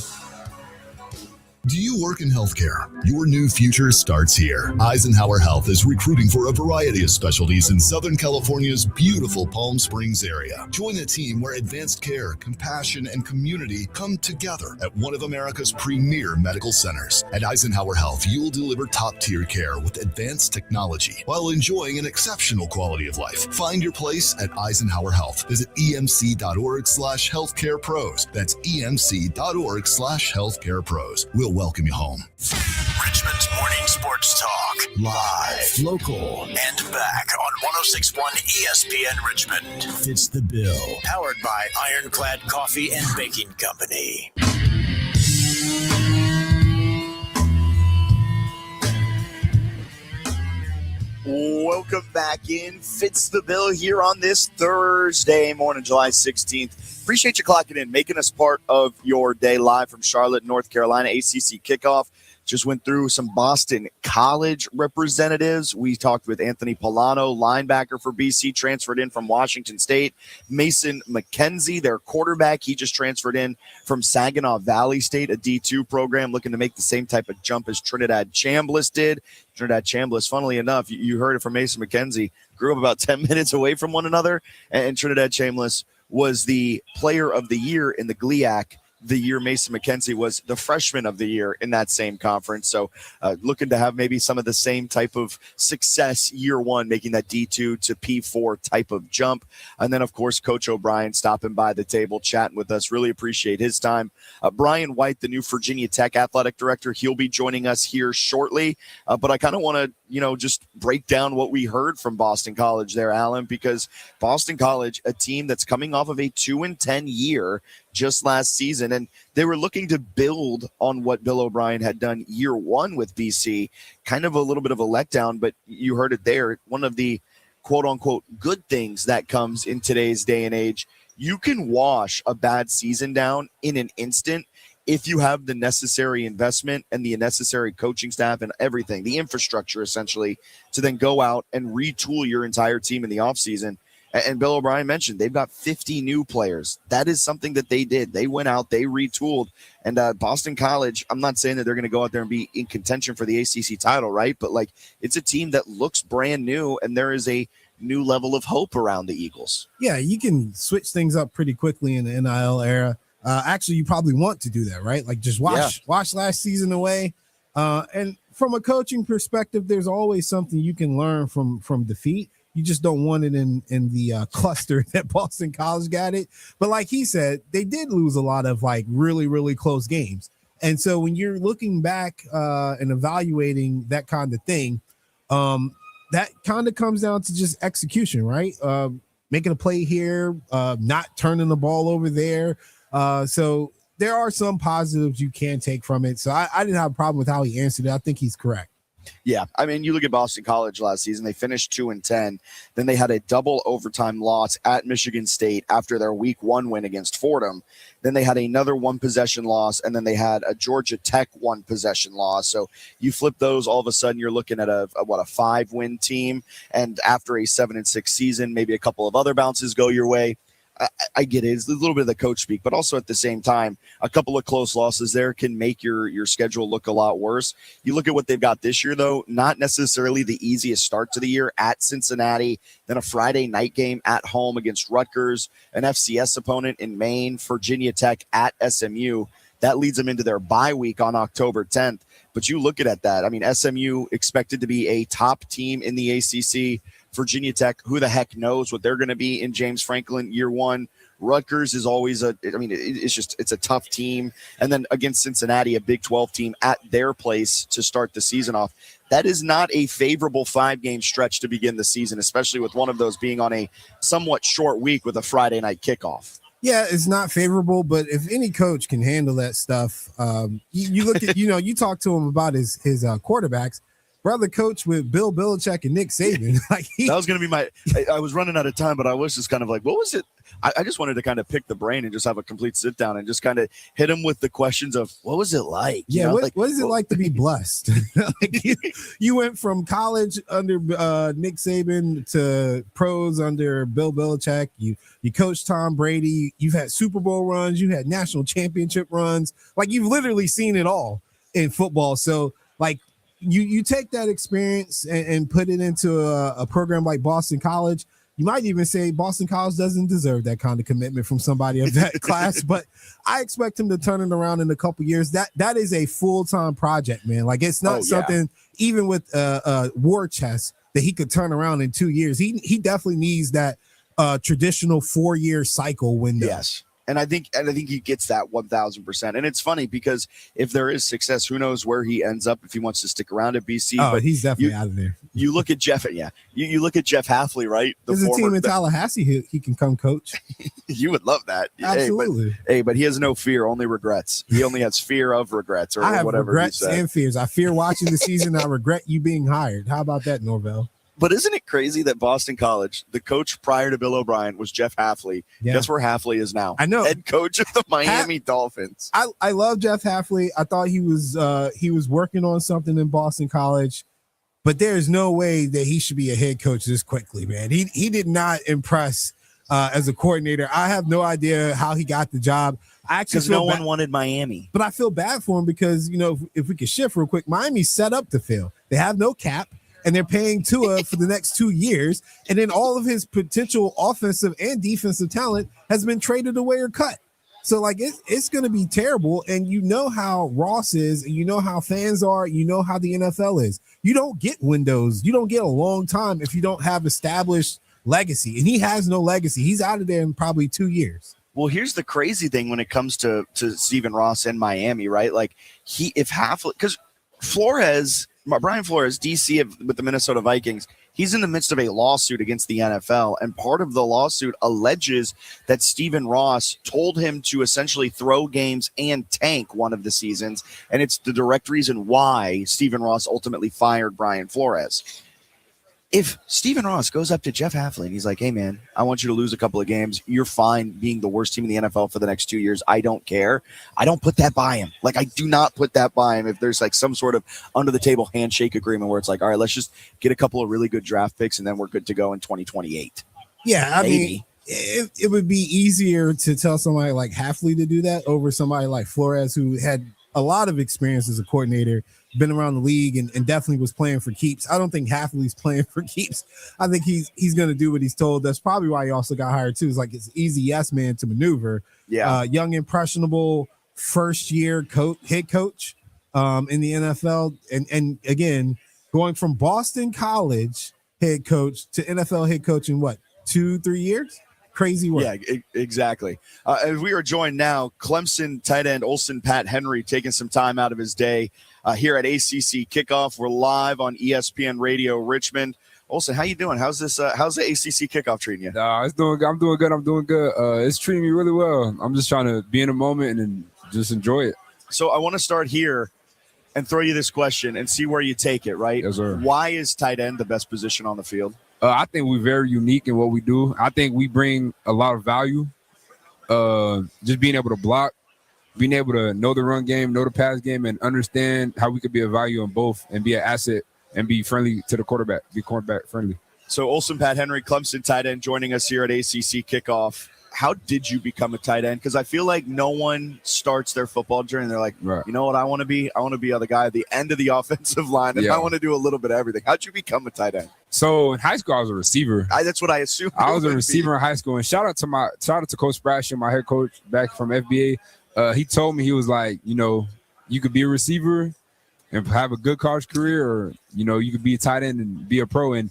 Do you work in healthcare? Your new future starts here. Eisenhower Health is recruiting for a variety of specialties in Southern California's beautiful Palm Springs area. Join a team where advanced care, compassion, and community come together at one of America's premier medical centers. At Eisenhower Health, you'll deliver top-tier care with advanced technology while enjoying an exceptional quality of life. Find your place at Eisenhower Health. Visit emc.org/healthcarepros. That's emc.org/healthcarepros. We'll welcome you home. Richmond's Morning Sports Talk. Live, local, And back on 106.1 ESPN Richmond. Fits the bill. Powered by Ironclad Coffee and Baking Company. Welcome back in. Fits the bill here on this Thursday morning, July 16th. Appreciate you clocking in, making us part of your day live from Charlotte, North Carolina. ACC kickoff. Just went through some Boston College representatives. We talked with Anthony Polano, linebacker for BC, transferred in from Washington State. Mason McKenzie, their quarterback, he just transferred in from Saginaw Valley State, a D2 program, looking to make the same type of jump as Trinidad Chambliss did. Trinidad Chambliss, funnily enough, you heard it from Mason McKenzie, grew up about 10 minutes away from one another, and Trinidad Chambliss was the player of the year in the GLIAC the year Mason McKenzie was the freshman of the year in that same conference. So looking to have maybe some of the same type of success year one, making that D2 to P4 type of jump. And then, of course, Coach O'Brien stopping by the table, chatting with us. Really appreciate his time. Brian White, the new Virginia Tech athletic director, he'll be joining us here shortly. But I kind of want to, just break down what we heard from Boston College there, Alan, because Boston College, a team that's coming off of a 2-10 year just last season, and they were looking to build on what Bill O'Brien had done year one with BC. Kind of a little bit of a letdown, but you heard it there. One of the quote-unquote good things that comes in today's day and age, you can wash a bad season down in an instant if you have the necessary investment and the necessary coaching staff and everything, the infrastructure essentially, to then go out and retool your entire team in the offseason. And Bill O'Brien mentioned they've got 50 new players. That is something that they did. They went out, they retooled. And Boston College, I'm not saying that they're going to go out there and be in contention for the ACC title, right? But, it's a team that looks brand new, and there is a new level of hope around the Eagles. Yeah, you can switch things up pretty quickly in the NIL era. Actually, you probably want to do that, right? Just wash last season away. And from a coaching perspective, there's always something you can learn from defeat. You just don't want it in the cluster that Boston College got it. But like he said, they did lose a lot of really, really close games. And so when you're looking back and evaluating that kind of thing, that kind of comes down to just execution, right? Making a play here, not turning the ball over there. So there are some positives you can take from it. So I didn't have a problem with how he answered it. I think he's correct. Yeah, I mean, you look at Boston College last season, they finished 2-10. Then they had a double overtime loss at Michigan State after their week 1 win against Fordham. Then they had another 1-possession loss, and then they had a Georgia Tech 1-possession loss. So you flip those, all of a sudden you're looking at a 5-win team. And after a 7-6 season, maybe a couple of other bounces go your way. I get it. It's a little bit of the coach speak, but also at the same time, a couple of close losses there can make your schedule look a lot worse. You look at what they've got this year, though, not necessarily the easiest start to the year at Cincinnati, then a Friday night game at home against Rutgers, an FCS opponent in Maine, Virginia Tech at SMU. That leads them into their bye week on October 10th. But you look at that. I mean, SMU expected to be a top team in the ACC. Virginia Tech, who the heck knows what they're going to be in James Franklin year one. Rutgers is always it's a tough team. And then against Cincinnati, a Big 12 team at their place to start the season off. That is not a favorable 5-game stretch to begin the season, especially with one of those being on a somewhat short week with a Friday night kickoff. Yeah, it's not favorable, but if any coach can handle that stuff, you look at, you talk to him about his quarterbacks. brother coached with Bill Belichick and Nick Saban. That was going to be I was running out of time, but I was just kind of like, what was it? I just wanted to kind of pick the brain and just have a complete sit down and just kind of hit him with the questions of what was it like? Yeah, what is it like to be blessed? You went from college under Nick Saban to pros under Bill Belichick. You coached Tom Brady. You've had Super Bowl runs. You had national championship runs. Like, you've literally seen it all in football. So, like, you take that experience and put it into a program like Boston College. You might even say Boston College doesn't deserve that kind of commitment from somebody of that class, but I expect him to turn it around in a couple years. That is a full-time project, man. Like, it's not something, even with war chest, that he could turn around in 2 years. He definitely needs that traditional 4-year cycle window. Yes. And I think he gets that 1,000%. And it's funny because if there is success, who knows where he ends up if he wants to stick around at BC. Oh, but he's definitely out of there. You look at Jeff, you look at Jeff Hafley, right? There's a team in Tallahassee he can come coach. You would love that. Absolutely. But he has no fear, only regrets. He only has fear of regrets, or I have whatever regrets he said. and fears. I fear watching the season. I regret you being hired. How about that, Norvell? But isn't it crazy that Boston College, the coach prior to Bill O'Brien was Jeff Hafley? Yeah. Guess where Hafley is now? I know. Head coach of the Miami Dolphins. I love Jeff Hafley. I thought he was working on something in Boston College, but there's no way that he should be a head coach this quickly, man. He did not impress as a coordinator. I have no idea how he got the job. Because no one wanted Miami. But I feel bad for him because, if we could shift real quick, Miami's set up to fail. They have no cap. And they're paying Tua for the next 2 years. And then all of his potential offensive and defensive talent has been traded away or cut. So, like, it's going to be terrible. And you know how Ross is, and you know how fans are, you know how the NFL is. You don't get windows. You don't get a long time if you don't have established legacy. And he has no legacy. He's out of there in probably 2 years. Well, here's the crazy thing when it comes to Stephen Ross in Miami, right? Like, because Brian Flores, DC with the Minnesota Vikings, he's in the midst of a lawsuit against the NFL. And part of the lawsuit alleges that Stephen Ross told him to essentially throw games and tank one of the seasons. And it's the direct reason why Stephen Ross ultimately fired Brian Flores. If Stephen Ross goes up to Jeff Hafley and he's like, hey, man, I want you to lose a couple of games. You're fine being the worst team in the NFL for the next 2 years. I don't care. I don't put that by him. Like, I do not put that by him if there's like some sort of under the table handshake agreement where it's like, all right, let's just get a couple of really good draft picks and then we're good to go in 2028. Yeah, I mean, it would be easier to tell somebody like Hafley to do that over somebody like Flores, who had a lot of experience as a coordinator, been around the league, and definitely was playing for keeps. I don't think Hafley's playing for keeps. I think he's going to do what he's told. That's probably why he also got hired too. It's like it's easy yes man to maneuver. Yeah, young, impressionable, first year head coach in the NFL, and again going from Boston College head coach to NFL head coach in what 2-3 years. Crazy work. Yeah, exactly. As we are joined now, Clemson tight end Olsen Pat Henry taking some time out of his day here at ACC Kickoff. We're live on ESPN Radio Richmond. Olsen, how you doing? How's this? How's the ACC Kickoff treating you? It's doing good. I'm doing good. It's treating me really well. I'm just trying to be in a moment and just enjoy it. So I want to start here and throw you this question and see where you take it. Right? Yes, sir. Why is tight end the best position on the field? I think we're very unique in what we do. I think we bring a lot of value. Just being able to block, being able to know the run game, know the pass game, and understand how we could be a value in both and be an asset and be friendly to the quarterback, be quarterback friendly. So Olsen Pat Henry, Clemson tight end, joining us here at ACC Kickoff. How did you become a tight end? Because I feel like no one starts their football journey and they're like, right, you know what I want to be? I want to be the guy at the end of the offensive line, and I want to do a little bit of everything. How'd you become a tight end? So in high school, I was a receiver. That's what I assumed. I was a receiver in high school. And shout out to Coach Brasher, my head coach back from FBA. He told me, he was like, you could be a receiver and have a good college career, or, you could be a tight end and be a pro. And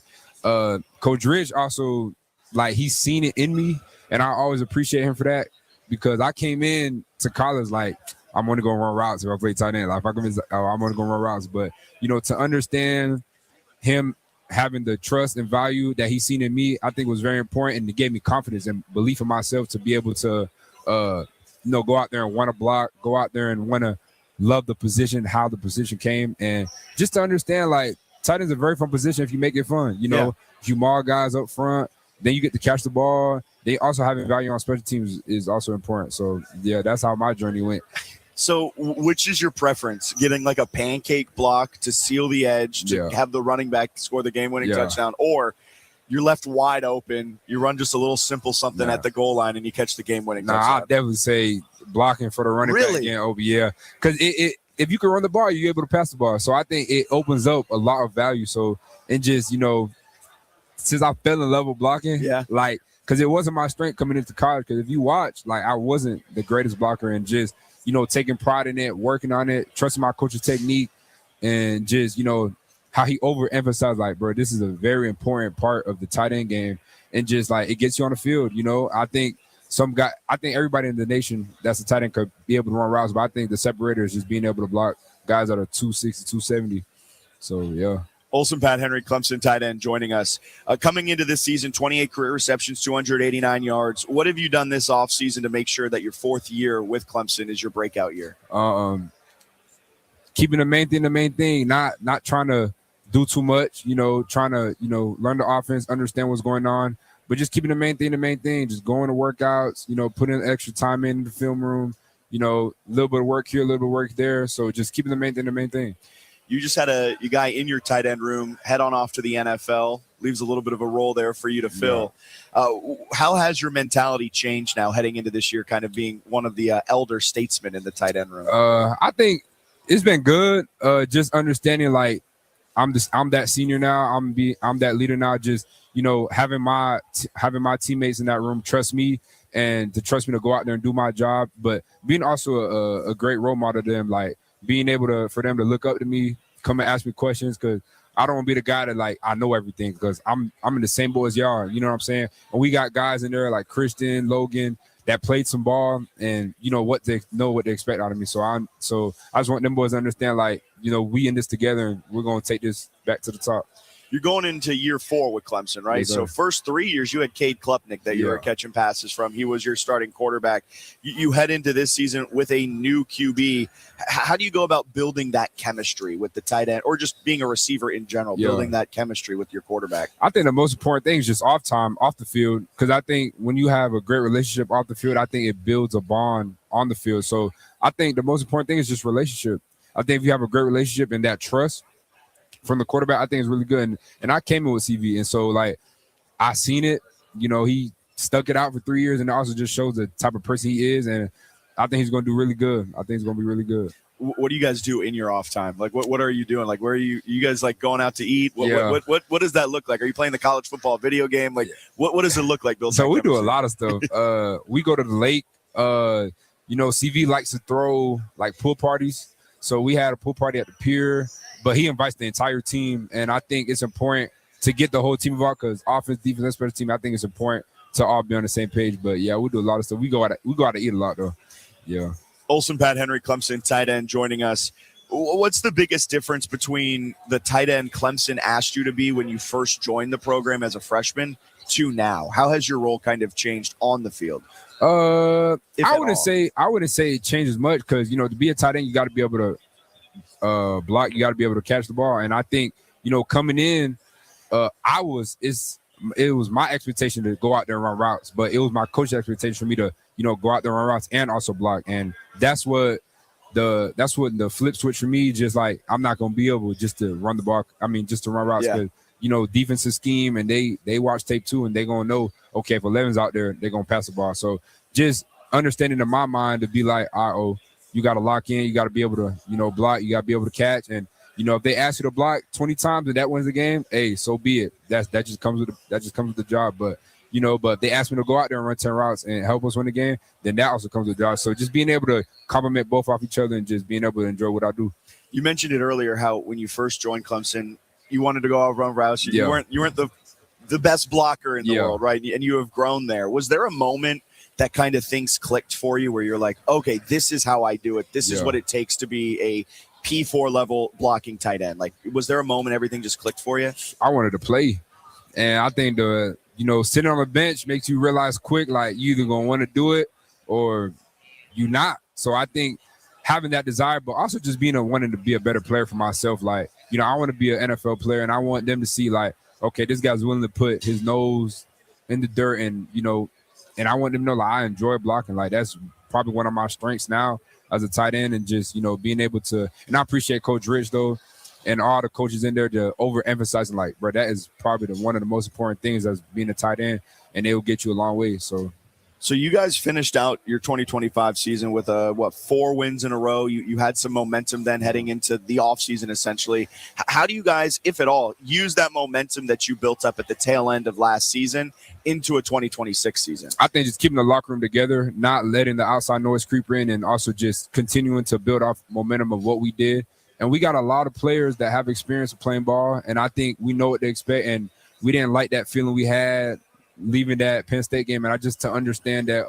Coach Rich also, like, he's seen it in me. And I always appreciate him for that, because I came in to college like, I'm going to go run routes if I play tight end. Like, if I come in, I'm going to go run routes. But, to understand him having the trust and value that he's seen in me, I think was very important. And it gave me confidence and belief in myself to be able to, go out there and want to block, go out there and want to love the position, how the position came. And just to understand, like, tight end's a very fun position if you make it fun. You know, if you maul guys up front, then you get to catch the ball. They also having value on special teams is also important. So, yeah, that's how my journey went. So which is your preference? Getting like a pancake block to seal the edge, to have the running back score the game-winning touchdown, or you're left wide open, you run just a little simple something at the goal line and you catch the game-winning touchdown? I'd definitely say blocking for the running back again over, because if you can run the ball, you're able to pass the ball. So I think it opens up a lot of value. So, and just, you know, since I fell in love with blocking, like, because it wasn't my strength coming into college. Because if you watch, like, I wasn't the greatest blocker, and just, you know, taking pride in it, working on it, trusting my coach's technique, and just, you know, how he overemphasized, like, bro, this is a very important part of the tight end game. And just, like, it gets you on the field, you know. I think everybody in the nation that's a tight end could be able to run routes, but I think the separator is just being able to block guys that are 260, 270. So, yeah. Olsen Pat Henry, Clemson tight end, joining us. Coming into this season, 28 career receptions, 289 yards. What have you done this offseason to make sure that your fourth year with Clemson is your breakout year? Keeping the main thing, not trying to do too much, you know, trying to, you know, learn the offense, understand what's going on, but just keeping the main thing, just going to workouts, you know, putting extra time in the film room, you know, a little bit of work here, a little bit of work there. So just keeping the main thing. You just had a guy in your tight end room head on off to the NFL. Leaves a little bit of a role there for you to fill. How has your mentality changed now heading into this year, kind of being one of the elder statesmen in the tight end room? I think it's been good. Just understanding, like, I'm that senior now. I'm that leader now. Just, you know, having my teammates in that room trust me and to trust me to go out there and do my job. But being also a great role model to them, like, being able for them to look up to me, come and ask me questions, because I don't want to be the guy that, like, I know everything, because I'm in the same boat as y'all. You know what I'm saying? And we got guys in there like Christian, Logan, that played some ball and, you know, what they expect out of me. So I just want them boys to understand, like, you know, we in this together and we're going to take this back to the top. You're going into year 4 with Clemson, right? Yes, so first 3 years, you had Cade Klubnik that you were catching passes from. He was your starting quarterback. You head into this season with a new QB. How do you go about building that chemistry with the tight end, or just being a receiver in general, building that chemistry with your quarterback? I think the most important thing is just off the field, because I think when you have a great relationship off the field, I think it builds a bond on the field. So I think the most important thing is just relationship. I think if you have a great relationship and that trust from the quarterback, I think it's really good. And I came in with CV, and so, like, I seen it. You know, he stuck it out for 3 years, and it also just shows the type of person he is. And I think he's going to do really good. I think he's going to be really good. What do you guys do in your off time? Like, what are you doing? Like, where are you guys, like, going out to eat? What does that look like? Are you playing the college football video game? Like, what does it look like, Bill? So we do a lot of stuff. We go to the lake. You know, CV likes to throw, like, pool parties. So we had a pool party at the pier, but he invites the entire team. And I think it's important to get the whole team involved, because offense, defense, and special team, I think it's important to all be on the same page. But, yeah, we do a lot of stuff. We go out to eat a lot, though. Yeah. Olsen Pat Henry, Clemson tight end, joining us. What's the biggest difference between the tight end Clemson asked you to be when you first joined the program as a freshman to now? How has your role kind of changed on the field? I wouldn't say it changes much, because, you know, to be a tight end, you got to be able to block. You got to be able to catch the ball. And I think, you know, coming in, it was my expectation to go out there and run routes, but it was my coach's expectation for me to, you know, go out there and run routes and also block. And that's what the flip switch for me. Just like, I'm not going to be able just to run the ball. I mean, just to run routes, because, you know, defensive scheme, and they watch tape too, and they're going to know, okay, if 11's out there, they're going to pass the ball. So just understanding in my mind to be like, you got to lock in, you got to be able to, you know, block, you got to be able to catch. And, you know, if they ask you to block 20 times and that wins the game, hey, so be it. That just comes with the job. But, you know, but they asked me to go out there and run 10 routes and help us win the game, then that also comes with the job. So just being able to complement both off each other and just being able to enjoy what I do. You mentioned it earlier, how when you first joined Clemson, you wanted to go out and run routes. You weren't the best blocker in the world, right? And you have grown there. Was there a moment that kind of things clicked for you where you're like, okay, this is how I do it. This is what it takes to be a P4 level blocking tight end? Like, was there a moment everything just clicked for you? I wanted to play. And I think sitting on the bench makes you realize quick, like, you either going to want to do it or you not. So I think having that desire, but also just wanting to be a better player for myself, like, I want to be an NFL player, and I want them to see like, okay, this guy's willing to put his nose in the dirt, and and I want them to know like I enjoy blocking. Like that's probably one of my strengths now as a tight end, and just being able to. And I appreciate Coach Rich though, and all the coaches in there to overemphasizing like, bro, that is probably one of the most important things as being a tight end, and they will get you a long way. So you guys finished out your 2025 season with 4 wins in a row. You had some momentum then heading into the offseason, essentially. How do you guys, if at all, use that momentum that you built up at the tail end of last season into a 2026 season? I think just keeping the locker room together, not letting the outside noise creep in, and also just continuing to build off momentum of what we did. And we got a lot of players that have experience of playing ball, and I think we know what to expect, and we didn't like that feeling we had leaving that Penn State game, and I just to understand that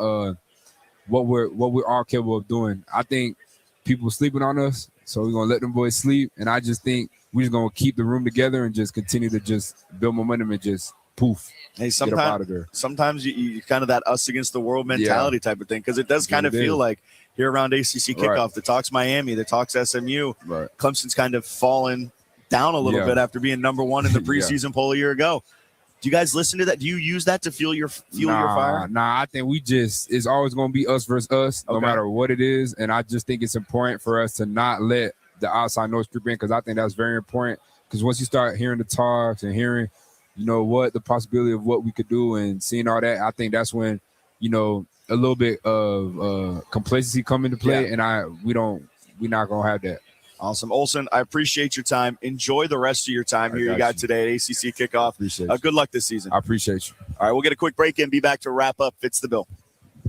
what we're all capable of doing. I think people sleeping on us, so we're gonna let them boys sleep, and I just think we're just gonna keep the room together and just continue to just build momentum and just poof. Hey, get up out of there. sometimes you kind of that us against the world mentality type of thing, because it does kind of feel like here around ACC kickoff, the talks Miami, the talks SMU, Clemson's kind of fallen down a little bit after being number 1 in the preseason poll a year ago. Do you guys listen to that? Do you use that to fuel your fire? Nah, I think it's always going to be us versus us, no matter what it is. And I just think it's important for us to not let the outside noise creep in, because I think that's very important. Because once you start hearing the talks and hearing, what the possibility of what we could do and seeing all that, I think that's when, a little bit of complacency come into play, and we're not going to have that. Awesome. Olsen, I appreciate your time. Enjoy the rest of your time here you got today at ACC Kickoff. Appreciate good luck this season. I appreciate you. All right, we'll get a quick break and be back to wrap up Fitz the Bill.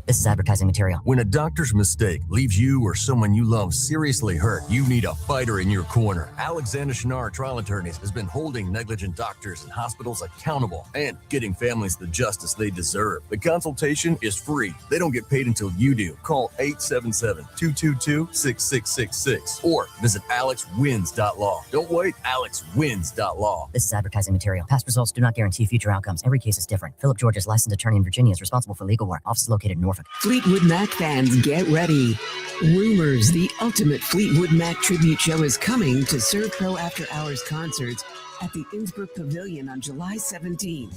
This is advertising material. When a doctor's mistake leaves you or someone you love seriously hurt, you need a fighter in your corner. Alexander Shinar Trial Attorneys has been holding negligent doctors and hospitals accountable and getting families the justice they deserve. The consultation is free. They don't get paid until you do. Call 877-222-6666 or visit alexwins.law. Don't wait, alexwins.law. This is advertising material. Past results do not guarantee future outcomes. Every case is different. Philip George's licensed attorney in Virginia is responsible for legal work. Office is located in Norfolk. Fleetwood Mac fans, get ready. Rumors, the ultimate Fleetwood Mac tribute show, is coming to Serve Pro After Hours concerts at the Innsbruck Pavilion on July 17th.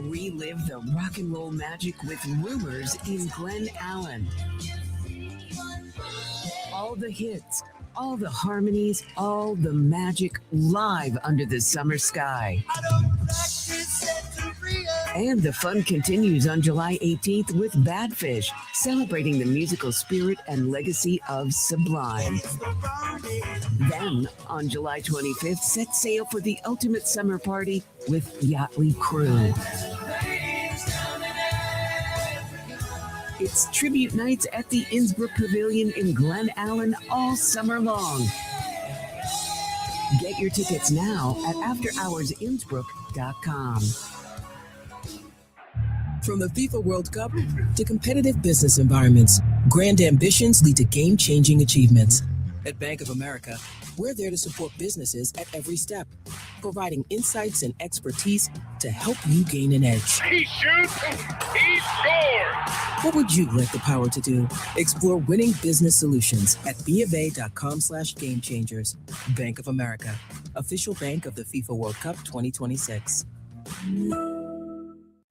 Relive the rock and roll magic with Rumors in Glen Allen. All the hits, all the harmonies, all the magic live under the summer sky. And the fun continues on July 18th with Badfish, celebrating the musical spirit and legacy of Sublime. Then, on July 25th, set sail for the ultimate summer party with Yachtly Crew. It's tribute nights at the Innsbruck Pavilion in Glen Allen all summer long. Get your tickets now at afterhoursinnsbruck.com. From the FIFA World Cup to competitive business environments, grand ambitions lead to game-changing achievements. At Bank of America, we're there to support businesses at every step, providing insights and expertise to help you gain an edge. He shoots, he scores! What would you like the power to do? Explore winning business solutions at BofA.com/gamechangers. Bank of America, official bank of the FIFA World Cup 2026.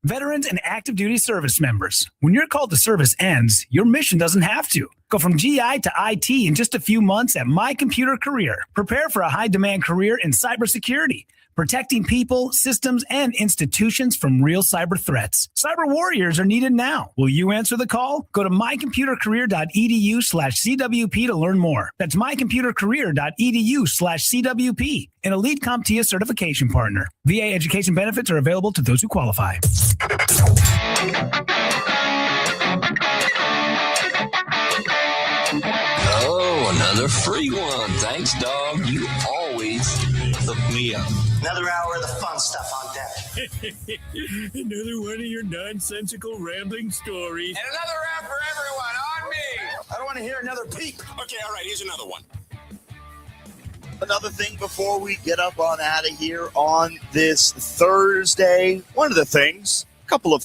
Veterans and active duty service members, when your call to service ends, your mission doesn't have to. Go from GI to IT in just a few months at My Computer Career. Prepare for a high-demand career in cybersecurity, protecting people, systems, and institutions from real cyber threats. Cyber warriors are needed now. Will you answer the call? Go to mycomputercareer.edu/CWP to learn more. That's mycomputercareer.edu/CWP, an elite CompTIA certification partner. VA education benefits are available to those who qualify. Oh, another free one. Thanks, dog. You always hook me up. Another hour of the fun stuff on deck. Another one of your nonsensical rambling stories. And another round for everyone on me. I don't want to hear another peep. Okay, all right, here's another one. Another thing before we get up on out of here on this Thursday, couple of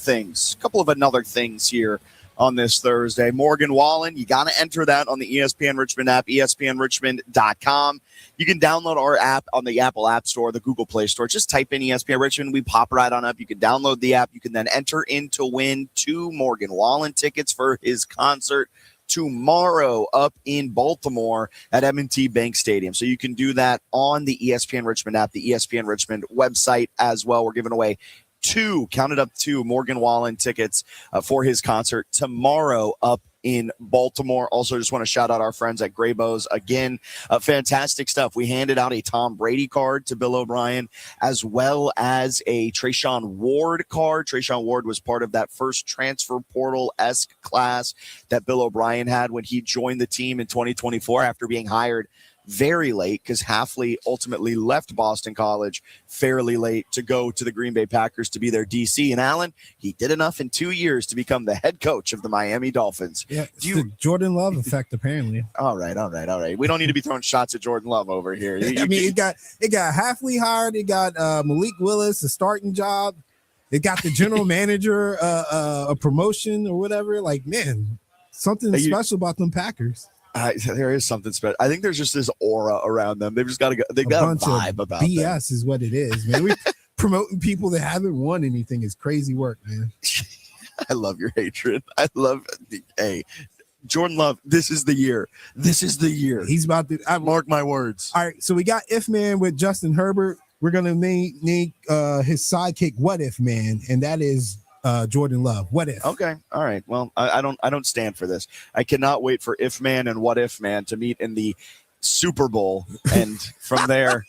another things here on this Thursday. Morgan Wallen, you got to enter that on the ESPN Richmond app, espnrichmond.com. You can download our app on the Apple App Store, the Google Play Store. Just type in ESPN Richmond. We pop right on up. You can download the app. You can then enter in to win 2 Morgan Wallen tickets for his concert tomorrow up in Baltimore at M&T Bank Stadium. So you can do that on the ESPN Richmond app, the ESPN Richmond website as well. We're giving away 2 Morgan Wallen tickets for his concert tomorrow up in Baltimore. Also, just want to shout out our friends at Graybo's. Again, fantastic stuff. We handed out a Tom Brady card to Bill O'Brien, as well as a Trayshawn Ward card. Trayshawn Ward was part of that first transfer portal-esque class that Bill O'Brien had when he joined the team in 2024 after being hired very late, because Hafley ultimately left Boston College fairly late to go to the Green Bay Packers to be their DC. And Alan, he did enough in 2 years to become the head coach of the Miami Dolphins. Yeah, it's the Jordan Love effect, apparently. All right. We don't need to be throwing shots at Jordan Love over here. It got Hafley hired. It got Malik Willis a starting job. It got the general manager a promotion or whatever. Like, man, something special about them Packers. There is something special. I think there's just this aura around them. They've just got a vibe about BS them. Is what it is, man. We promoting people that haven't won anything is crazy work, man. I love your hatred. Hey, Jordan Love, this is the year. He's about to mark my words. All right, so we got If Man with Justin Herbert. We're gonna make his sidekick What If Man, and that is Jordan Love. What if? Okay. All right. Well, I don't stand for this. I cannot wait for If Man and What If Man to meet in the Super Bowl, and from there.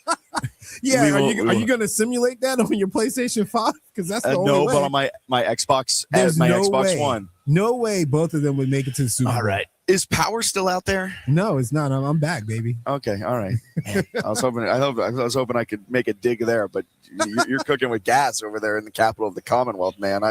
Yeah, are you going to simulate that on your PlayStation 5? Because that's the only way. But on my Xbox, There's my no Xbox way. One. No way both of them would make it to the Super Bowl. All right. Is Power still out there? No, it's not. I'm back, baby. Okay. All right. Man, I was hoping I could make a dig there, but you're cooking with gas over there in the capital of the Commonwealth, man.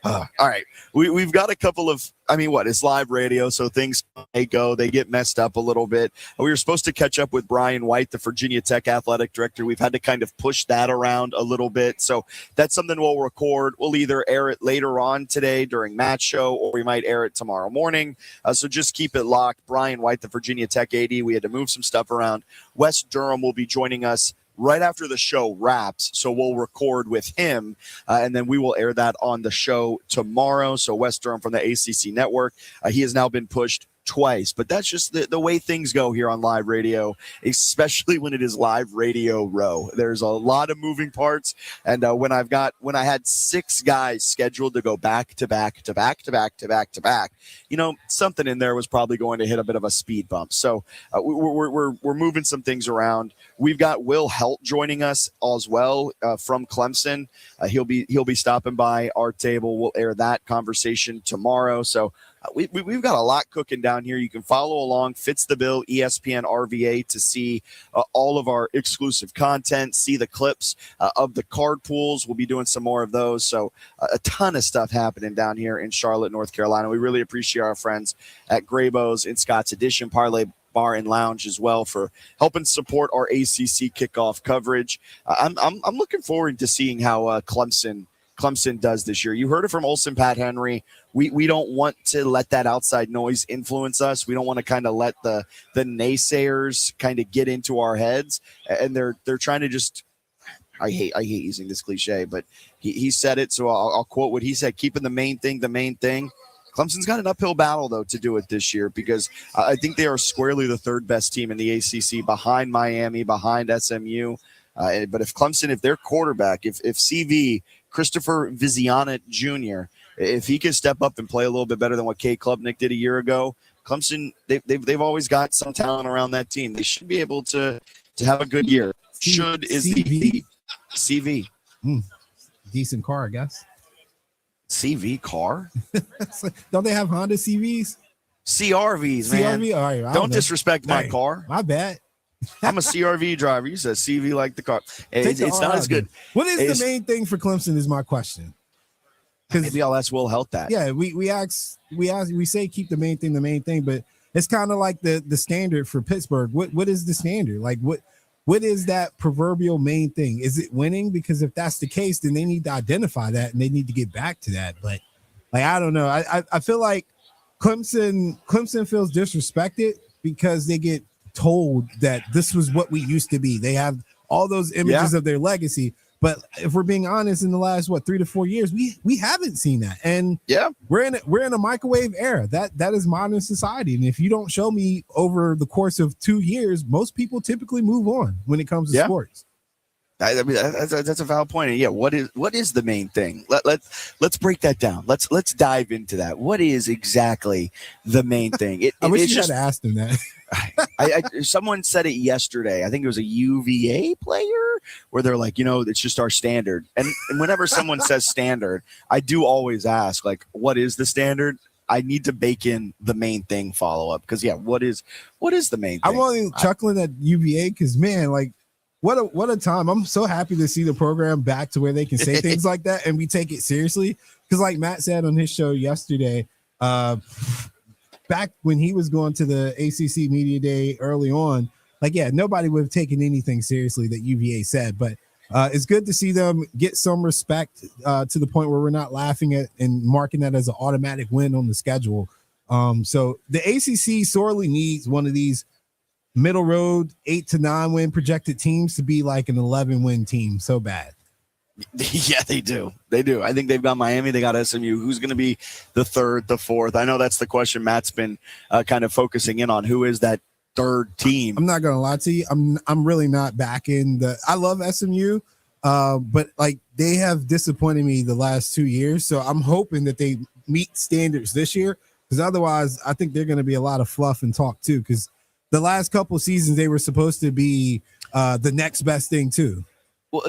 All right. We've got a couple of, it's live radio, so things they get messed up a little bit. We were supposed to catch up with Brian White, the Virginia Tech athletic director. We've had to kind of push that around a little bit. So that's something we'll record. We'll either air it later on today during match show, or we might air it tomorrow morning. So just keep it locked. Brian White, the Virginia Tech AD. We had to move some stuff around. Wes Durham will be joining us right after the show wraps. So we'll record with him, and then we will air that on the show tomorrow. So Wes Durham from the ACC Network, he has now been pushed twice, but that's just the way things go here on live radio, especially when it is live radio row. There's a lot of moving parts, and when I had 6 guys scheduled to go back to back, something in there was probably going to hit a bit of a speed bump. So we're moving some things around. We've got Will Helt joining us as well from Clemson. He'll be stopping by our table. We'll air that conversation tomorrow. So we've got a lot cooking down here. You can follow along Fitz the Bill ESPN RVA to see all of our exclusive content, see the clips of the card pools. We'll be doing some more of those. So a ton of stuff happening down here in Charlotte, North Carolina. We really appreciate our friends at Graybo's in Scott's Edition Parlay Bar and Lounge as well for helping support our ACC kickoff coverage. I'm looking forward to seeing how Clemson does this year. You heard it from Olsen Pat Henry. We don't want to let that outside noise influence us. We don't want to kind of let the naysayers kind of get into our heads. And they're trying to just, I hate using this cliche, but he said it. So I'll quote what he said, keeping the main thing. Clemson's got an uphill battle, though, to do it this year, because I think they are squarely the 3rd best team in the ACC, behind Miami, behind SMU. But if their quarterback, if CV, Christopher Viziana Jr., if he can step up and play a little bit better than what Kay Klubnik did a year ago, Clemson, they've always got some talent around that team. They should be able to have a good year. The CV. Decent car, I guess. CV car? Don't they have Honda CVs? CRVs, man. CRV? All right, don't disrespect my car. My bad. I'm a CRV driver. You said CV like the car. It's not as good. What is the main thing for Clemson is my question. Maybe I'll ask Will Helt that. Yeah, we say keep the main thing, but it's kind of like the standard for Pittsburgh. What is the standard? Like what is that proverbial main thing? Is it winning? Because if that's the case, then they need to identify that and they need to get back to that. But I don't know. I feel like Clemson feels disrespected because they get told that this was what we used to be. They have all those images of their legacy. But if we're being honest, in the last 3 to 4 years, we haven't seen that. And we're in a microwave era. That is modern society. And if you don't show me over the course of 2 years, most people typically move on when it comes to sports. I mean, that's a valid point. And yeah, what is the main thing? Let's break that down. Let's dive into that. What is exactly the main thing? I wish you had asked him that. Someone said it yesterday. I think it was a UVA player where they're like, it's just our standard. And whenever someone says standard, I do always ask, like, what is the standard? I need to bake in the main thing follow up because what is the main thing? I'm only chuckling at UVA because, man, like, what a time. I'm so happy to see the program back to where they can say things like that and we take it seriously. Because like Matt said on his show yesterday, back when he was going to the ACC Media Day early on, nobody would have taken anything seriously that UVA said. But it's good to see them get some respect to the point where we're not laughing at and marking that as an automatic win on the schedule. So the ACC sorely needs one of these middle road 8 to 9 win projected teams to be like an 11 win team so bad. Yeah, they do. I think they've got Miami. They got SMU. Who's going to be the third, the fourth? I know that's the question Matt's been kind of focusing in on. Who is that third team? I'm not going to lie to you. I'm really not backing I love SMU, but like they have disappointed me the last 2 years. So I'm hoping that they meet standards this year because otherwise I think they're going to be a lot of fluff and talk too because the last couple of seasons, they were supposed to be the next best thing too. Well,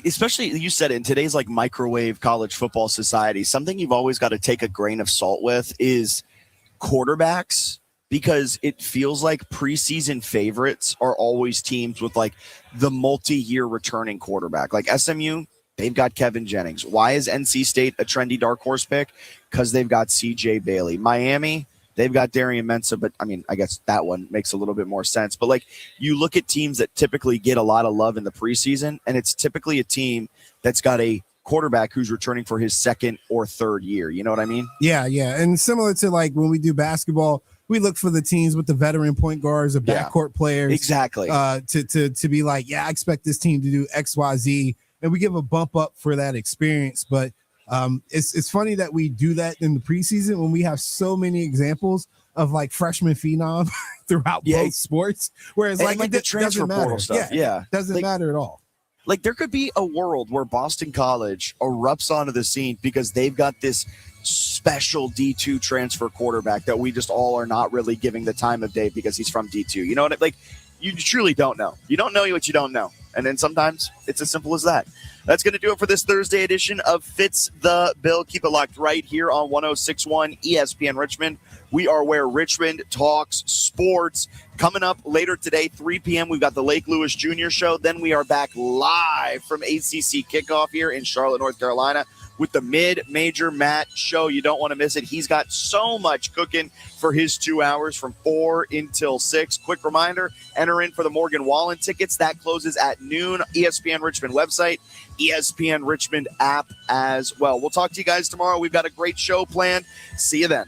especially you said it in today's like microwave college football society, something you've always got to take a grain of salt with is quarterbacks, because it feels like preseason favorites are always teams with like the multi-year returning quarterback. Like SMU, they've got Kevin Jennings. Why is NC State a trendy dark horse pick? Because they've got CJ Bailey. Miami, they've got Darian Mensah, but I mean, I guess that one makes a little bit more sense. But like you look at teams that typically get a lot of love in the preseason, and it's typically a team that's got a quarterback who's returning for his second or third year. You know what I mean? Yeah. And similar to like when we do basketball, we look for the teams with the veteran point guards or backcourt players. Exactly. To be like, I expect this team to do X, Y, Z. And we give a bump up for that experience. But it's funny that we do that in the preseason when we have so many examples of like freshman phenom throughout both sports. Whereas like the transfer portal stuff. Doesn't matter at all. Like there could be a world where Boston College erupts onto the scene because they've got this special D2 transfer quarterback that we just all are not really giving the time of day because he's from D2. You know what I mean? Like you truly don't know. You don't know what you don't know. And then sometimes it's as simple as that. That's going to do it for this Thursday edition of Fitz the Bill. Keep it locked right here on 106.1 ESPN Richmond. We are where Richmond talks sports. Coming up later today, 3 p.m., we've got the Lake Lewis Jr. show. Then we are back live from ACC kickoff here in Charlotte, North Carolina, with the mid-major Matt show. You don't want to miss it. He's got so much cooking for his 2 hours from 4 until 6. Quick reminder, enter in for the Morgan Wallen tickets. That closes at noon. ESPN Richmond website, ESPN Richmond app as well. We'll talk to you guys tomorrow. We've got a great show planned. See you then.